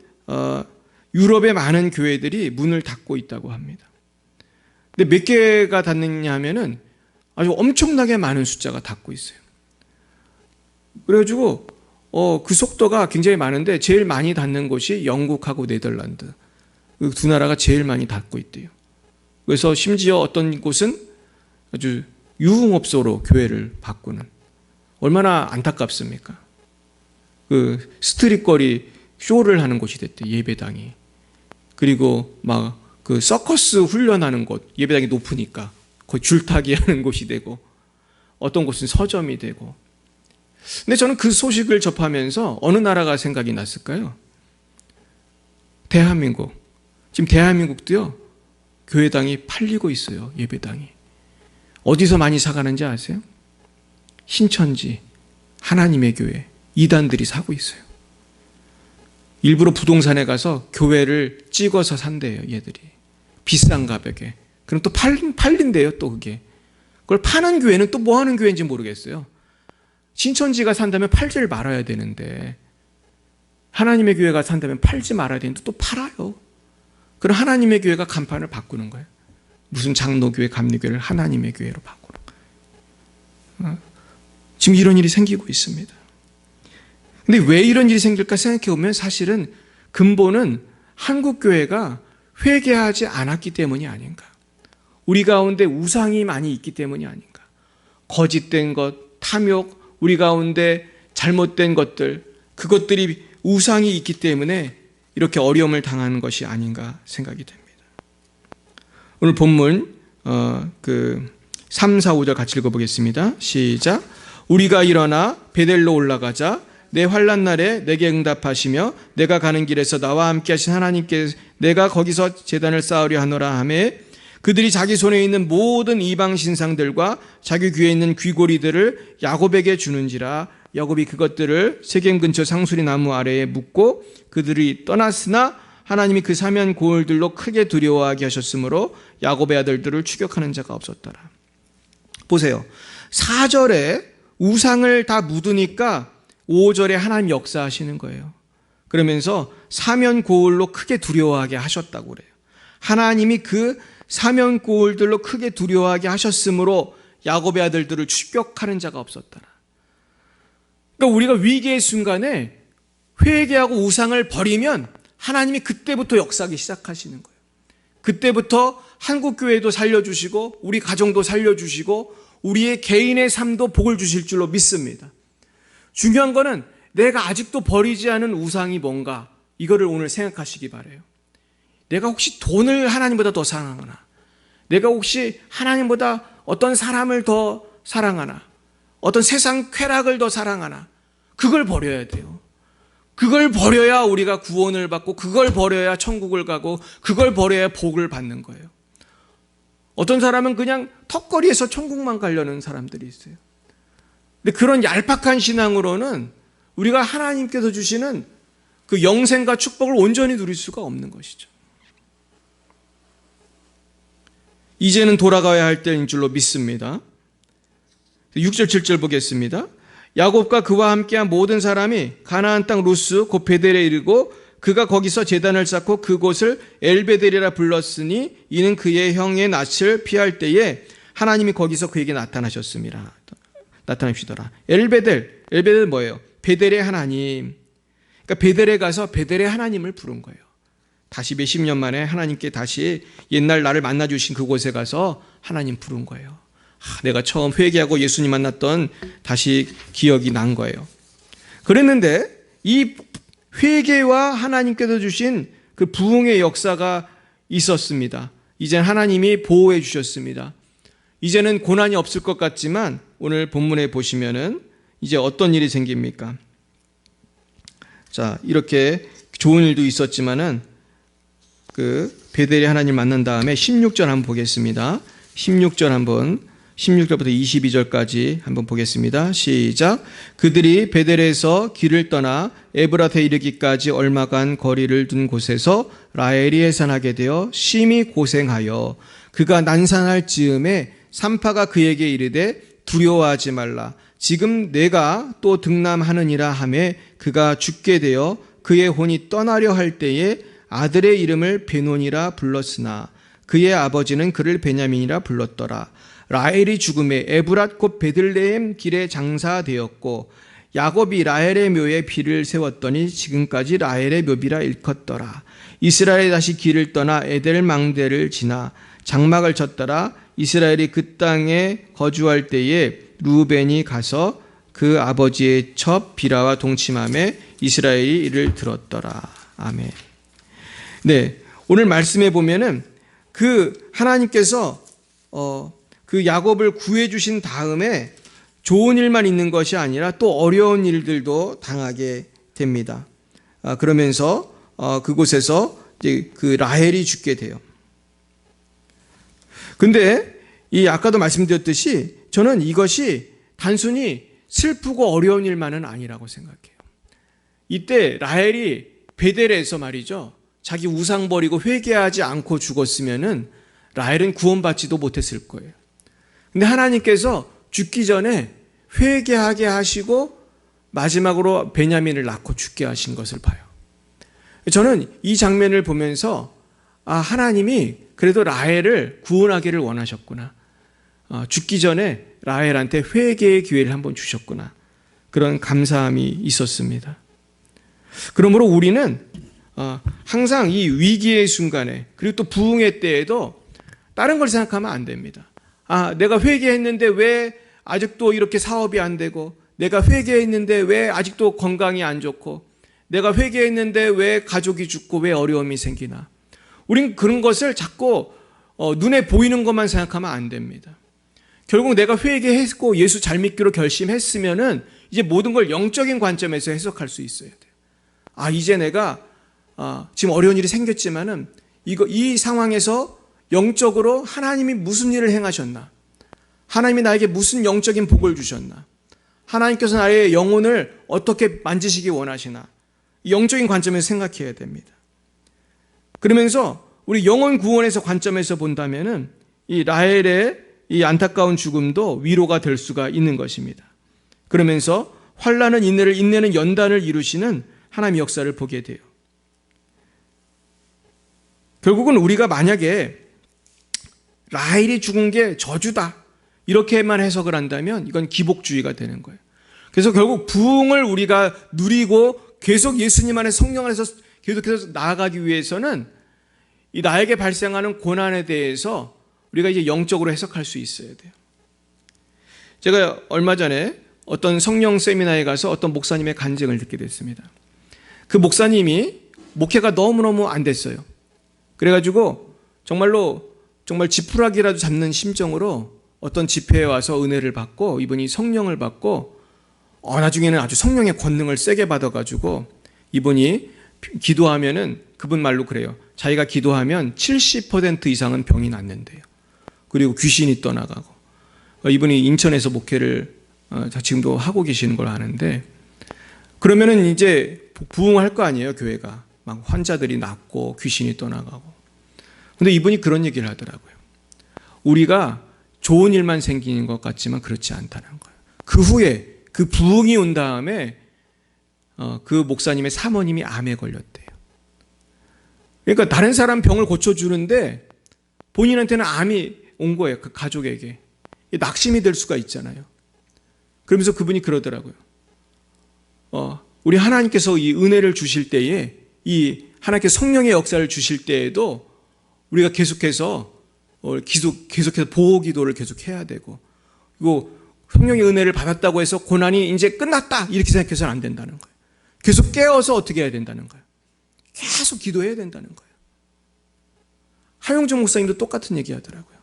유럽의 많은 교회들이 문을 닫고 있다고 합니다. 근데 몇 개가 닫느냐 하면은 아주 엄청나게 많은 숫자가 닫고 있어요. 그래가지고 그 속도가 굉장히 많은데 제일 많이 닫는 곳이 영국하고 네덜란드, 그 두 나라가 제일 많이 닫고 있대요. 그래서 심지어 어떤 곳은 아주 유흥업소로 교회를 바꾸는, 얼마나 안타깝습니까? 그 스트릿거리 쇼를 하는 곳이 됐대, 예배당이. 그리고 막 그 서커스 훈련하는 곳, 예배당이 높으니까 거의 줄타기 하는 곳이 되고, 어떤 곳은 서점이 되고. 근데 저는 그 소식을 접하면서 어느 나라가 생각이 났을까요? 대한민국. 지금 대한민국도요, 교회당이 팔리고 있어요. 예배당이. 어디서 많이 사가는지 아세요? 신천지, 하나님의 교회, 이단들이 사고 있어요. 일부러 부동산에 가서 교회를 찍어서 산대요, 얘들이. 비싼 가격에. 그럼 또 팔린대요, 또 그게. 그걸 파는 교회는 또 뭐 하는 교회인지 모르겠어요. 신천지가 산다면 팔지를 말아야 되는데, 하나님의 교회가 산다면 팔지 말아야 되는데 또 팔아요. 그럼 하나님의 교회가 간판을 바꾸는 거예요. 무슨 장로교회, 감리교회를 하나님의 교회로 바꾸는 거예요. 지금 이런 일이 생기고 있습니다. 근데 왜 이런 일이 생길까 생각해 보면 사실은 근본은 한국 교회가 회개하지 않았기 때문이 아닌가. 우리 가운데 우상이 많이 있기 때문이 아닌가. 거짓된 것, 탐욕, 우리 가운데 잘못된 것들, 그것들이 우상이 있기 때문에 이렇게 어려움을 당하는 것이 아닌가 생각이 됩니다. 오늘 본문 3, 4, 5절 같이 읽어보겠습니다. 시작. 우리가 일어나 베델로 올라가자. 내 환난 날에 내게 응답하시며 내가 가는 길에서 나와 함께 하신 하나님께 내가 거기서 제단을 쌓으려 하노라 하매 그들이 자기 손에 있는 모든 이방 신상들과 자기 귀에 있는 귀고리들을 야곱에게 주는지라. 야곱이 그것들을 세겜 근처 상수리 나무 아래에 묻고 그들이 떠났으나 하나님이 그 사면 고을들로 크게 두려워하게 하셨으므로 야곱의 아들들을 추격하는 자가 없었더라. 보세요. 4절에 우상을 다 묻으니까 5절에 하나님 역사하시는 거예요. 그러면서 사면 고을로 크게 두려워하게 하셨다고 그래요. 하나님이 그 사면 고을들로 크게 두려워하게 하셨으므로 야곱의 아들들을 추격하는 자가 없었더라. 그러니까 우리가 위기의 순간에 회개하고 우상을 버리면 하나님이 그때부터 역사하기 시작하시는 거예요. 그때부터 한국교회도 살려주시고 우리 가정도 살려주시고 우리의 개인의 삶도 복을 주실 줄로 믿습니다. 중요한 거는 내가 아직도 버리지 않은 우상이 뭔가 이거를 오늘 생각하시기 바라요. 내가 혹시 돈을 하나님보다 더 사랑하나? 내가 혹시 하나님보다 어떤 사람을 더 사랑하나? 어떤 세상 쾌락을 더 사랑하나? 그걸 버려야 돼요. 그걸 버려야 우리가 구원을 받고 그걸 버려야 천국을 가고 그걸 버려야 복을 받는 거예요. 어떤 사람은 그냥 턱걸이에서 천국만 가려는 사람들이 있어요. 근데 그런 얄팍한 신앙으로는 우리가 하나님께서 주시는 그 영생과 축복을 온전히 누릴 수가 없는 것이죠. 이제는 돌아가야 할 때인 줄로 믿습니다. 6절 7절 보겠습니다. 야곱과 그와 함께한 모든 사람이 가나안 땅 루스 곧 베델에 이르고 그가 거기서 제단을 쌓고 그곳을 엘베델이라 불렀으니 이는 그의 형의 낯을 피할 때에 하나님이 거기서 그에게 나타나셨습니다. 나타나시더라. 엘베델 뭐예요? 베델의 하나님. 그러니까 베델에 가서 베델의 하나님을 부른 거예요. 다시 몇십 년 만에 하나님께 다시 옛날 나를 만나주신 그곳에 가서 하나님 부른 거예요. 내가 처음 회개하고 예수님 만났던 다시 기억이 난 거예요. 그랬는데 이 회개와 하나님께서 주신 그 부흥의 역사가 있었습니다. 이제는 하나님이 보호해 주셨습니다. 이제는 고난이 없을 것 같지만 오늘 본문에 보시면은 이제 어떤 일이 생깁니까? 자, 이렇게 좋은 일도 있었지만은 그 베델의 하나님 만난 다음에 16절 한번 보겠습니다. 16절부터 22절까지 한번 보겠습니다. 시작. 그들이 베델에서 길을 떠나 에브라트에 이르기까지 얼마간 거리를 둔 곳에서 라헬이 해산하게 되어 심히 고생하여 그가 난산할 즈음에 산파가 그에게 이르되 두려워하지 말라. 지금 내가 또 등남하느니라 하매 그가 죽게 되어 그의 혼이 떠나려 할 때에 아들의 이름을 베논이라 불렀으나 그의 아버지는 그를 베냐민이라 불렀더라. 라헬이 죽음에 에브랏 곧 베들레헴 길에 장사되었고 야곱이 라헬의 묘에 비를 세웠더니 지금까지 라헬의 묘비라 일컫더라. 이스라엘이 다시 길을 떠나 에델 망대를 지나 장막을 쳤더라. 이스라엘이 그 땅에 거주할 때에 루벤이 가서 그 아버지의 첩 비라와 동침하며 이스라엘이 이를 들었더라. 아멘. 네, 오늘 말씀해 보면은 그 하나님께서 그 야곱을 구해 주신 다음에 좋은 일만 있는 것이 아니라 또 어려운 일들도 당하게 됩니다. 그러면서 그곳에서 이제 그 라헬이 죽게 돼요. 근데 이 아까도 말씀드렸듯이 저는 이것이 단순히 슬프고 어려운 일만은 아니라고 생각해요. 이때 라헬이 베델에서 말이죠, 자기 우상 버리고 회개하지 않고 죽었으면은 라헬은 구원받지도 못했을 거예요. 근데 하나님께서 죽기 전에 회개하게 하시고 마지막으로 베냐민을 낳고 죽게 하신 것을 봐요. 저는 이 장면을 보면서 하나님이 그래도 라헬을 구원하기를 원하셨구나. 죽기 전에 라헬한테 회개의 기회를 한번 주셨구나. 그런 감사함이 있었습니다. 그러므로 우리는 항상 이 위기의 순간에, 그리고 또 부흥의 때에도 다른 걸 생각하면 안 됩니다. 내가 회개했는데 왜 아직도 이렇게 사업이 안 되고, 내가 회개했는데 왜 아직도 건강이 안 좋고, 내가 회개했는데 왜 가족이 죽고 왜 어려움이 생기나. 우린 그런 것을 자꾸 눈에 보이는 것만 생각하면 안 됩니다. 결국 내가 회개했고 예수 잘 믿기로 결심했으면은 이제 모든 걸 영적인 관점에서 해석할 수 있어야 돼요. 이제 내가 지금 어려운 일이 생겼지만은 이 상황에서 영적으로 하나님이 무슨 일을 행하셨나? 하나님이 나에게 무슨 영적인 복을 주셨나? 하나님께서 나의 영혼을 어떻게 만지시기 원하시나? 영적인 관점에서 생각해야 됩니다. 그러면서 우리 영혼 구원에서 관점에서 본다면은 이 라헬의 이 안타까운 죽음도 위로가 될 수가 있는 것입니다. 그러면서 환난은 인내를, 인내는 연단을 이루시는 하나님의 역사를 보게 돼요. 결국은 우리가 만약에 라헬이 죽은 게 저주다, 이렇게만 해석을 한다면 이건 기복주의가 되는 거예요. 그래서 결국 부흥을 우리가 누리고 계속 예수님 안에 성령 안에서 계속해서 나아가기 위해서는 이 나에게 발생하는 고난에 대해서 우리가 이제 영적으로 해석할 수 있어야 돼요. 제가 얼마 전에 어떤 성령 세미나에 가서 어떤 목사님의 간증을 듣게 됐습니다. 그 목사님이 목회가 너무너무 안 됐어요. 그래가지고 정말 지푸라기라도 잡는 심정으로 어떤 집회에 와서 은혜를 받고 이분이 성령을 받고 나중에는 아주 성령의 권능을 세게 받아가지고 이분이 기도하면은 그분 말로 그래요. 자기가 기도하면 70% 이상은 병이 낫는데요. 그리고 귀신이 떠나가고. 이분이 인천에서 목회를 지금도 하고 계시는 걸 아는데, 그러면은 이제 부흥할 거 아니에요, 교회가. 막 환자들이 낫고 귀신이 떠나가고. 근데 이분이 그런 얘기를 하더라고요. 우리가 좋은 일만 생기는 것 같지만 그렇지 않다는 거예요. 그 후에 그 부흥이 온 다음에 그 목사님의 사모님이 암에 걸렸대요. 그러니까 다른 사람 병을 고쳐주는데 본인한테는 암이 온 거예요. 그 가족에게. 낙심이 될 수가 있잖아요. 그러면서 그분이 그러더라고요. 우리 하나님께서 이 은혜를 주실 때에, 이 하나님께서 성령의 역사를 주실 때에도 우리가 계속해서 보호 기도를 계속 해야 되고, 그리고 성령의 은혜를 받았다고 해서 고난이 이제 끝났다 이렇게 생각해서는 안 된다는 거예요. 계속 깨어서 어떻게 해야 된다는 거예요. 계속 기도해야 된다는 거예요. 하용준 목사님도 똑같은 얘기 하더라고요.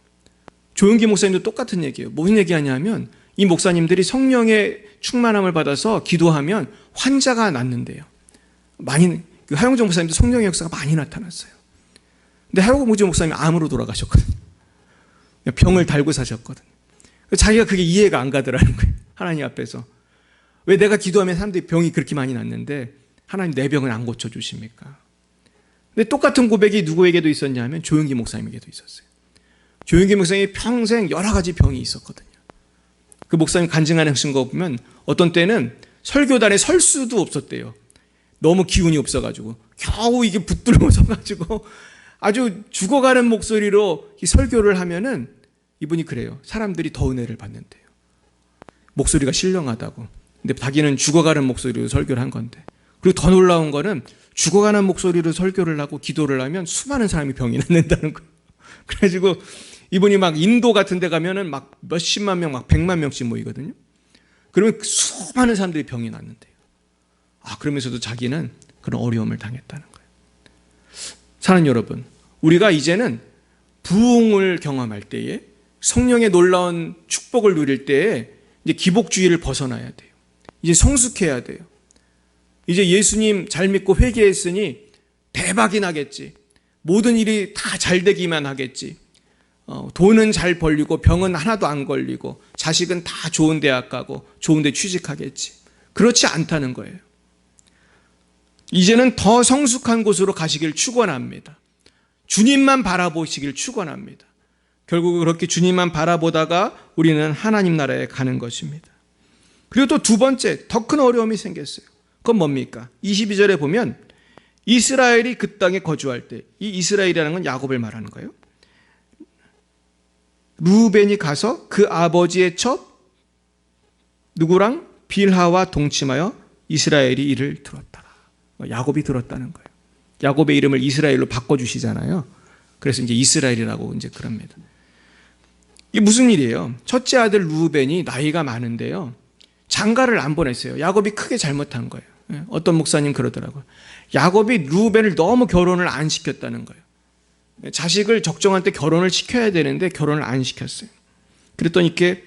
조용기 목사님도 똑같은 얘기예요. 무슨 얘기하냐면 이 목사님들이 성령의 충만함을 받아서 기도하면 환자가 낫는데요. 하용준 목사님도 성령의 역사가 많이 나타났어요. 근데 하용준 목사님이 암으로 돌아가셨거든요. 병을 달고 사셨거든요. 자기가 그게 이해가 안 가더라는 거예요. 하나님 앞에서. 왜 내가 기도하면 사람들이 병이 그렇게 많이 났는데 하나님 내 병을 안 고쳐주십니까? 근데 똑같은 고백이 누구에게도 있었냐면 조용기 목사님에게도 있었어요. 조용기 목사님이 평생 여러 가지 병이 있었거든요. 그 목사님 간증하신 거 보면 어떤 때는 설교단에 설 수도 없었대요. 너무 기운이 없어가지고 겨우 이게 붙들고 서가지고 아주 죽어가는 목소리로 이 설교를 하면은 이분이 그래요. 사람들이 더 은혜를 받는데요. 목소리가 신령하다고. 근데 자기는 죽어가는 목소리로 설교를 한 건데. 그리고 더 놀라운 거는 죽어가는 목소리로 설교를 하고 기도를 하면 수많은 사람이 병이 낫는다는 거예요. 그래가지고 이분이 막 인도 같은 데 가면은 막 몇십만 명, 막 100만 명씩 모이거든요. 그러면 수많은 사람들이 병이 낫는데요. 그러면서도 자기는 그런 어려움을 당했다는 거예요. 사랑하는 여러분, 우리가 이제는 부흥을 경험할 때에, 성령의 놀라운 축복을 누릴 때에 이제 기복주의를 벗어나야 돼요. 이제 성숙해야 돼요. 이제 예수님 잘 믿고 회개했으니 대박이 나겠지. 모든 일이 다 잘 되기만 하겠지. 돈은 잘 벌리고 병은 하나도 안 걸리고 자식은 다 좋은 대학 가고 좋은 데 취직하겠지. 그렇지 않다는 거예요. 이제는 더 성숙한 곳으로 가시길 축원합니다. 주님만 바라보시길 축원합니다. 결국 그렇게 주님만 바라보다가 우리는 하나님 나라에 가는 것입니다. 그리고 또 두 번째 더 큰 어려움이 생겼어요. 그건 뭡니까? 22절에 보면 이스라엘이 그 땅에 거주할 때, 이 이스라엘이라는 건 야곱을 말하는 거예요. 루벤이 가서 그 아버지의 첩 누구랑 빌하와 동침하여 이스라엘이 이를 들었다. 야곱이 들었다는 거예요. 야곱의 이름을 이스라엘로 바꿔주시잖아요. 그래서 이제 이스라엘이라고 이제 그럽니다. 이게 무슨 일이에요? 첫째 아들 루벤이 나이가 많은데요. 장가를 안 보냈어요. 야곱이 크게 잘못한 거예요. 어떤 목사님 그러더라고요. 야곱이 루벤을 너무 결혼을 안 시켰다는 거예요. 자식을 적정한 때 결혼을 시켜야 되는데 결혼을 안 시켰어요. 그랬더니 이렇게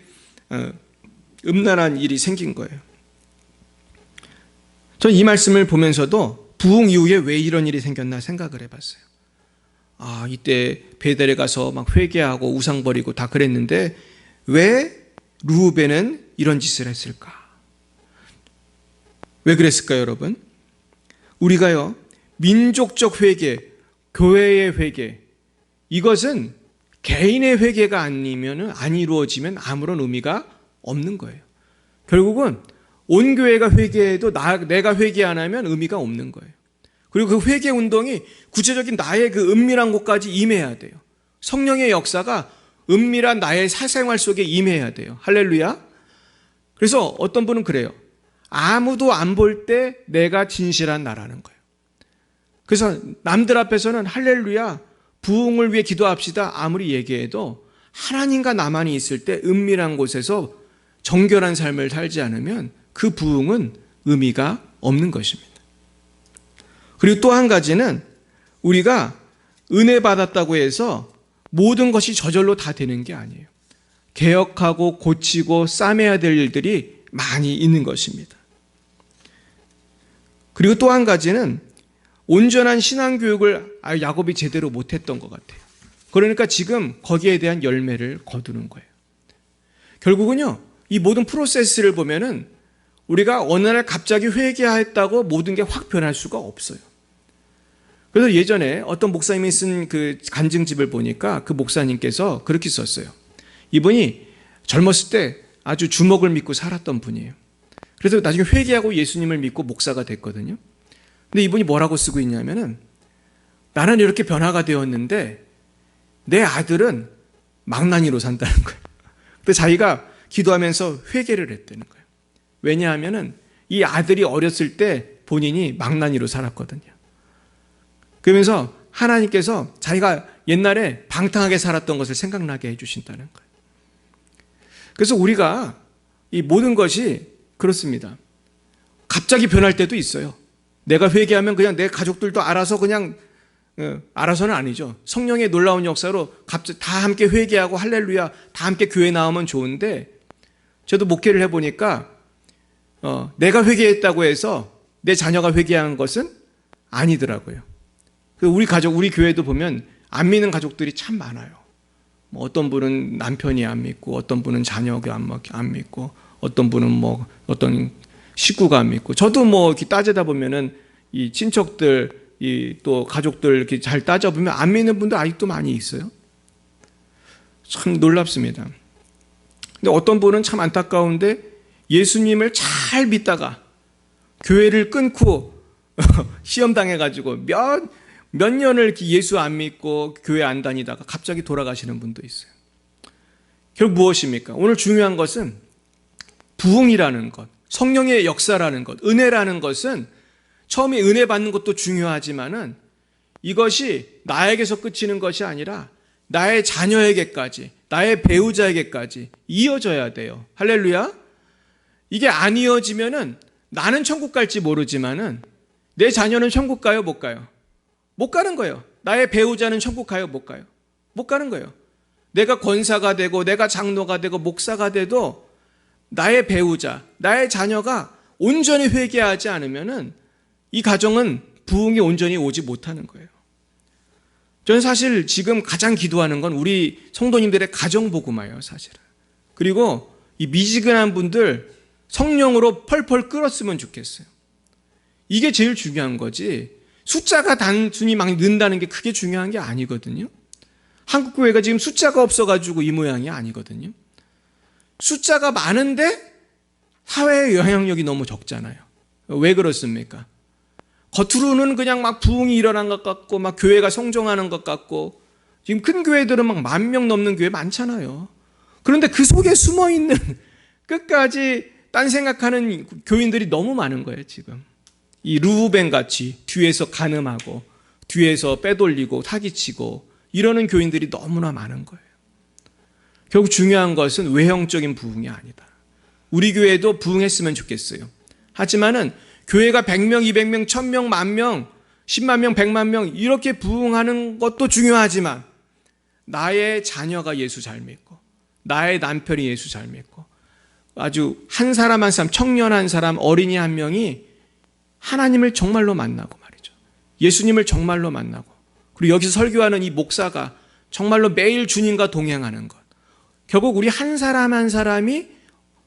음란한 일이 생긴 거예요. 전 이 말씀을 보면서도 부흥 이후에 왜 이런 일이 생겼나 생각을 해봤어요. 아, 이때 베델에 가서 막 회개하고 우상 버리고 다 그랬는데 왜 루벤은 이런 짓을 했을까? 왜 그랬을까요, 여러분? 우리가요, 민족적 회개, 교회의 회개, 이것은 개인의 회개가 아니면 안 이루어지면 아무런 의미가 없는 거예요. 결국은 온 교회가 회개해도 내가 회개 안 하면 의미가 없는 거예요. 그리고 그 회개 운동이 구체적인 나의 그 은밀한 곳까지 임해야 돼요. 성령의 역사가 은밀한 나의 사생활 속에 임해야 돼요. 할렐루야. 그래서 어떤 분은 그래요. 아무도 안 볼 때 내가 진실한 나라는 거예요. 그래서 남들 앞에서는 할렐루야, 부흥을 위해 기도합시다 아무리 얘기해도 하나님과 나만이 있을 때 은밀한 곳에서 정결한 삶을 살지 않으면 그 부흥은 의미가 없는 것입니다. 그리고 또 한 가지는 우리가 은혜 받았다고 해서 모든 것이 저절로 다 되는 게 아니에요. 개혁하고 고치고 싸매야 될 일들이 많이 있는 것입니다. 그리고 또 한 가지는 온전한 신앙교육을 야곱이 제대로 못했던 것 같아요. 그러니까 지금 거기에 대한 열매를 거두는 거예요. 결국은요, 이 모든 프로세스를 보면은 우리가 어느 날 갑자기 회개했다고 모든 게 확 변할 수가 없어요. 그래서 예전에 어떤 목사님이 쓴 그 간증집을 보니까 그 목사님께서 그렇게 썼어요. 이분이 젊었을 때 아주 주먹을 믿고 살았던 분이에요. 그래서 나중에 회개하고 예수님을 믿고 목사가 됐거든요. 근데 이분이 뭐라고 쓰고 있냐면은 나는 이렇게 변화가 되었는데 내 아들은 망나니로 산다는 거예요. 근데 자기가 기도하면서 회개를 했다는 거예요. 왜냐하면은 이 아들이 어렸을 때 본인이 망나니로 살았거든요. 그러면서 하나님께서 자기가 옛날에 방탕하게 살았던 것을 생각나게 해주신다는 거예요. 그래서 우리가 이 모든 것이 그렇습니다. 갑자기 변할 때도 있어요. 내가 회개하면 그냥 내 가족들도 알아서 그냥 알아서는 아니죠. 성령의 놀라운 역사로 갑자기 다 함께 회개하고 할렐루야 다 함께 교회 나오면 좋은데 저도 목회를 해보니까 내가 회개했다고 해서 내 자녀가 회개한 것은 아니더라고요. 우리 가족, 우리 교회도 보면 안 믿는 가족들이 참 많아요. 뭐 어떤 분은 남편이 안 믿고, 어떤 분은 자녀가 안 믿고, 어떤 분은 뭐 어떤 식구가 안 믿고. 저도 뭐 이렇게 따지다 보면은 이 친척들, 이 또 가족들 이렇게 잘 따져보면 안 믿는 분들 아직도 많이 있어요. 참 놀랍습니다. 근데 어떤 분은 참 안타까운데 예수님을 잘 믿다가 교회를 끊고 시험 당해가지고 몇 년을 이렇게 예수 안 믿고 교회 안 다니다가 갑자기 돌아가시는 분도 있어요. 결국 무엇입니까? 오늘 중요한 것은 부흥이라는 것, 성령의 역사라는 것, 은혜라는 것은 처음에 은혜 받는 것도 중요하지만은 이것이 나에게서 그치는 것이 아니라 나의 자녀에게까지, 나의 배우자에게까지 이어져야 돼요. 할렐루야. 이게 안 이어지면은 나는 천국 갈지 모르지만은 내 자녀는 천국 가요, 못 가요? 못 가는 거예요. 나의 배우자는 천국 가요, 못 가요? 못 가는 거예요. 내가 권사가 되고 내가 장로가 되고 목사가 돼도 나의 배우자, 나의 자녀가 온전히 회개하지 않으면은 이 가정은 부흥이 온전히 오지 못하는 거예요. 저는 사실 지금 가장 기도하는 건 우리 성도님들의 가정복음화예요, 사실은. 그리고 이 미지근한 분들 성령으로 펄펄 끓었으면 좋겠어요. 이게 제일 중요한 거지. 숫자가 단순히 막 는다는 게 그게 중요한 게 아니거든요. 한국 교회가 지금 숫자가 없어가지고 이 모양이 아니거든요. 숫자가 많은데 사회의 영향력이 너무 적잖아요. 왜 그렇습니까? 겉으로는 그냥 막 부흥이 일어난 것 같고 막 교회가 성장하는 것 같고 지금 큰 교회들은 막 10,000명 넘는 교회 많잖아요. 그런데 그 속에 숨어있는 끝까지 딴 생각하는 교인들이 너무 많은 거예요, 지금. 이 르우벤 같이 뒤에서 간음하고 뒤에서 빼돌리고 사기치고 이러는 교인들이 너무나 많은 거예요. 결국 중요한 것은 외형적인 부흥이 아니다. 우리 교회도 부흥했으면 좋겠어요. 하지만은 교회가 100명, 200명, 1000명, 10,000명, 10만 명, 100만 명 이렇게 부흥하는 것도 중요하지만 나의 자녀가 예수 잘 믿고 나의 남편이 예수 잘 믿고 아주 한 사람 한 사람, 청년 한 사람, 어린이 한 명이 하나님을 정말로 만나고 말이죠. 예수님을 정말로 만나고 그리고 여기서 설교하는 이 목사가 정말로 매일 주님과 동행하는 것. 결국 우리 한 사람 한 사람이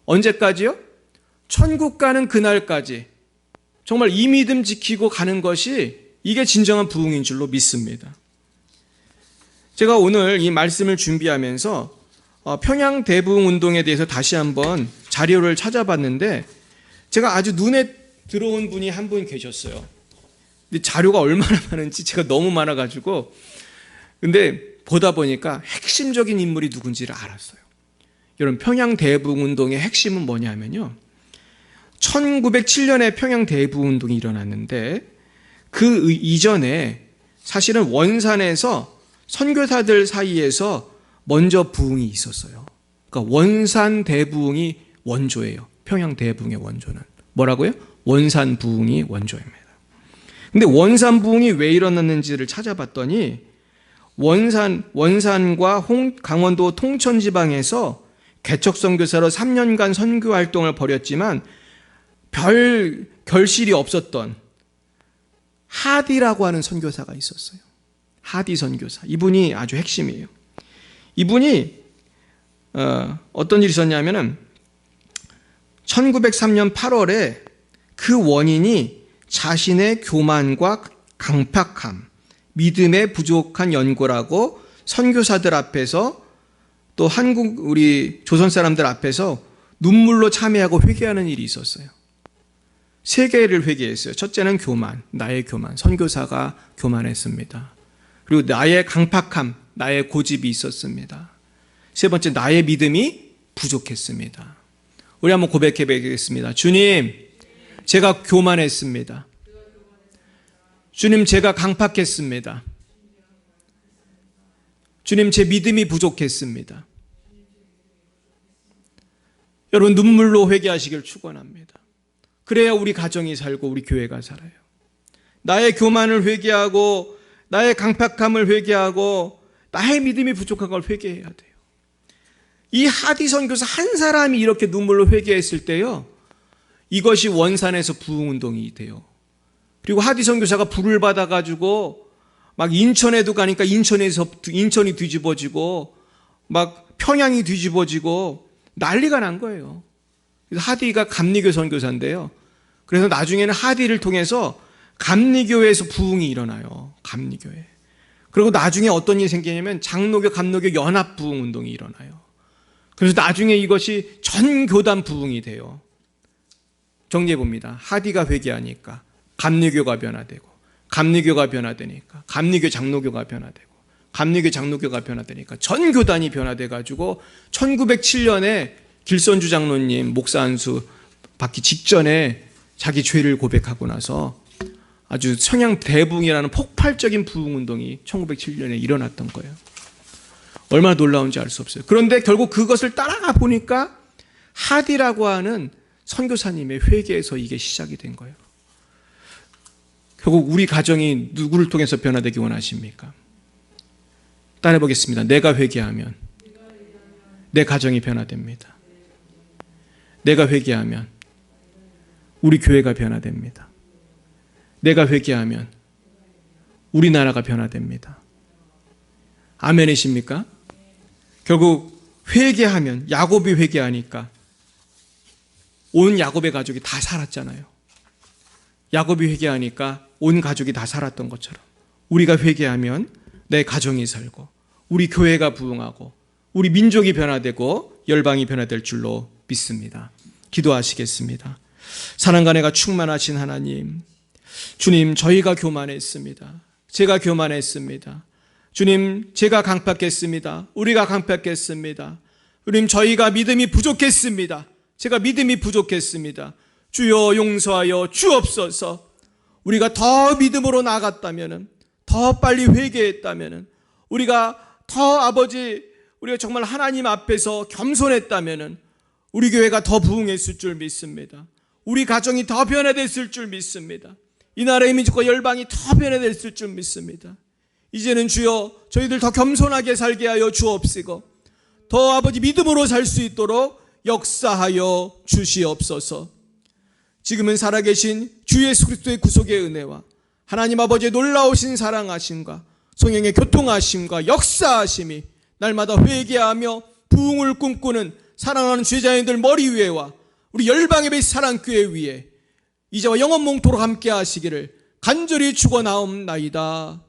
언제까지요? 천국 가는 그날까지 정말 이 믿음 지키고 가는 것이 이게 진정한 부흥인 줄로 믿습니다. 제가 오늘 이 말씀을 준비하면서 평양 대부흥 운동에 대해서 다시 한번 자료를 찾아봤는데 제가 아주 눈에 들어온 분이 한 분 계셨어요. 근데 자료가 얼마나 많은지 제가 너무 많아가지고 근데 보다 보니까 핵심적인 인물이 누군지를 알았어요. 여러분 평양 대부흥 운동의 핵심은 뭐냐면요. 1907년에 평양 대부흥 운동이 일어났는데 그 이전에 사실은 원산에서 선교사들 사이에서 먼저 부흥이 있었어요. 그러니까 원산 대부흥이 원조예요. 평양 대부흥의 원조는. 뭐라고요? 원산 부흥이 원조입니다. 근데 원산 부흥이 왜 일어났는지를 찾아봤더니 원산과 강원도 통천 지방에서 개척 선교사로 3년간 선교 활동을 벌였지만 별 결실이 없었던 하디라고 하는 선교사가 있었어요. 하디 선교사. 이분이 아주 핵심이에요. 이분이 어떤 일이 있었냐면은 1903년 8월에 그 원인이 자신의 교만과 강팍함, 믿음에 부족한 연고라고 선교사들 앞에서 또 한국 우리 조선 사람들 앞에서 눈물로 참회하고 회개하는 일이 있었어요. 세 개를 회개했어요. 첫째는 교만, 나의 교만, 선교사가 교만했습니다. 그리고 나의 강팍함, 나의 고집이 있었습니다. 세 번째, 나의 믿음이 부족했습니다. 우리 한번 고백해 보겠습니다. 주님, 제가 교만했습니다. 주님, 제가 강팍했습니다. 주님, 제 믿음이 부족했습니다. 여러분, 눈물로 회개하시길 축원합니다. 그래야 우리 가정이 살고 우리 교회가 살아요. 나의 교만을 회개하고 나의 강팍함을 회개하고 나의 믿음이 부족한 걸 회개해야 돼요. 이 하디 선교사 한 사람이 이렇게 눈물로 회개했을 때요, 이것이 원산에서 부흥운동이 돼요. 그리고 하디 선교사가 불을 받아가지고 막 인천에도 가니까 인천이 뒤집어지고 막 평양이 뒤집어지고 난리가 난 거예요. 그래서 하디가 감리교 선교사인데요. 그래서 나중에는 하디를 통해서 감리교회에서 부흥이 일어나요. 감리교회. 그리고 나중에 어떤 일이 생기냐면 장로교, 감로교 연합 부흥 운동이 일어나요. 그래서 나중에 이것이 전 교단 부흥이 돼요. 정리해 봅니다. 하디가 회개하니까 감리교가 변화되고, 감리교가 변화되니까 감리교 장로교가 변화되고, 감리교 장로교가 변화되니까 전 교단이 변화돼 가지고 1907년에 길선주 장로님 목사 안수 받기 직전에 자기 죄를 고백하고 나서 아주 평양 대부흥이라는 폭발적인 부흥운동이 1907년에 일어났던 거예요. 얼마나 놀라운지 알 수 없어요. 그런데 결국 그것을 따라가 보니까 하디라고 하는 선교사님의 회개에서 이게 시작이 된 거예요. 결국 우리 가정이 누구를 통해서 변화되기 원하십니까? 따라해 보겠습니다. 내가 회개하면 내 가정이 변화됩니다. 내가 회개하면 우리 교회가 변화됩니다. 내가 회개하면 우리나라가 변화됩니다. 아멘이십니까? 결국 회개하면, 야곱이 회개하니까 온 야곱의 가족이 다 살았잖아요. 야곱이 회개하니까 온 가족이 다 살았던 것처럼 우리가 회개하면 내 가정이 살고 우리 교회가 부흥하고 우리 민족이 변화되고 열방이 변화될 줄로 믿습니다. 기도하시겠습니다. 사랑과 은혜가 충만하신 하나님, 주님, 저희가 교만했습니다. 제가 교만했습니다. 주님, 제가 강팍했습니다. 우리가 강팍했습니다. 주님, 저희가 믿음이 부족했습니다. 제가 믿음이 부족했습니다. 주여 용서하여 주옵소서. 우리가 더 믿음으로 나아갔다면, 더 빨리 회개했다면, 우리가 더 우리가 정말 하나님 앞에서 겸손했다면 우리 교회가 더 부흥했을 줄 믿습니다. 우리 가정이 더 변화됐을 줄 믿습니다. 이 나라의 민족과 열방이 더 변화됐을 줄 믿습니다. 이제는 주여 저희들 더 겸손하게 살게 하여 주옵시고 더 믿음으로 살 수 있도록 역사하여 주시옵소서. 지금은 살아계신 주 예수 그리스도의 구속의 은혜와 하나님 아버지의 놀라우신 사랑하심과 성령의 교통하심과 역사하심이 날마다 회개하며 부흥을 꿈꾸는 사랑하는 제자인들 머리 위에와 우리 열방의 배 사랑교회 위에 이제와 영원 몽토록 함께 하시기를 간절히 축원하옵나이다.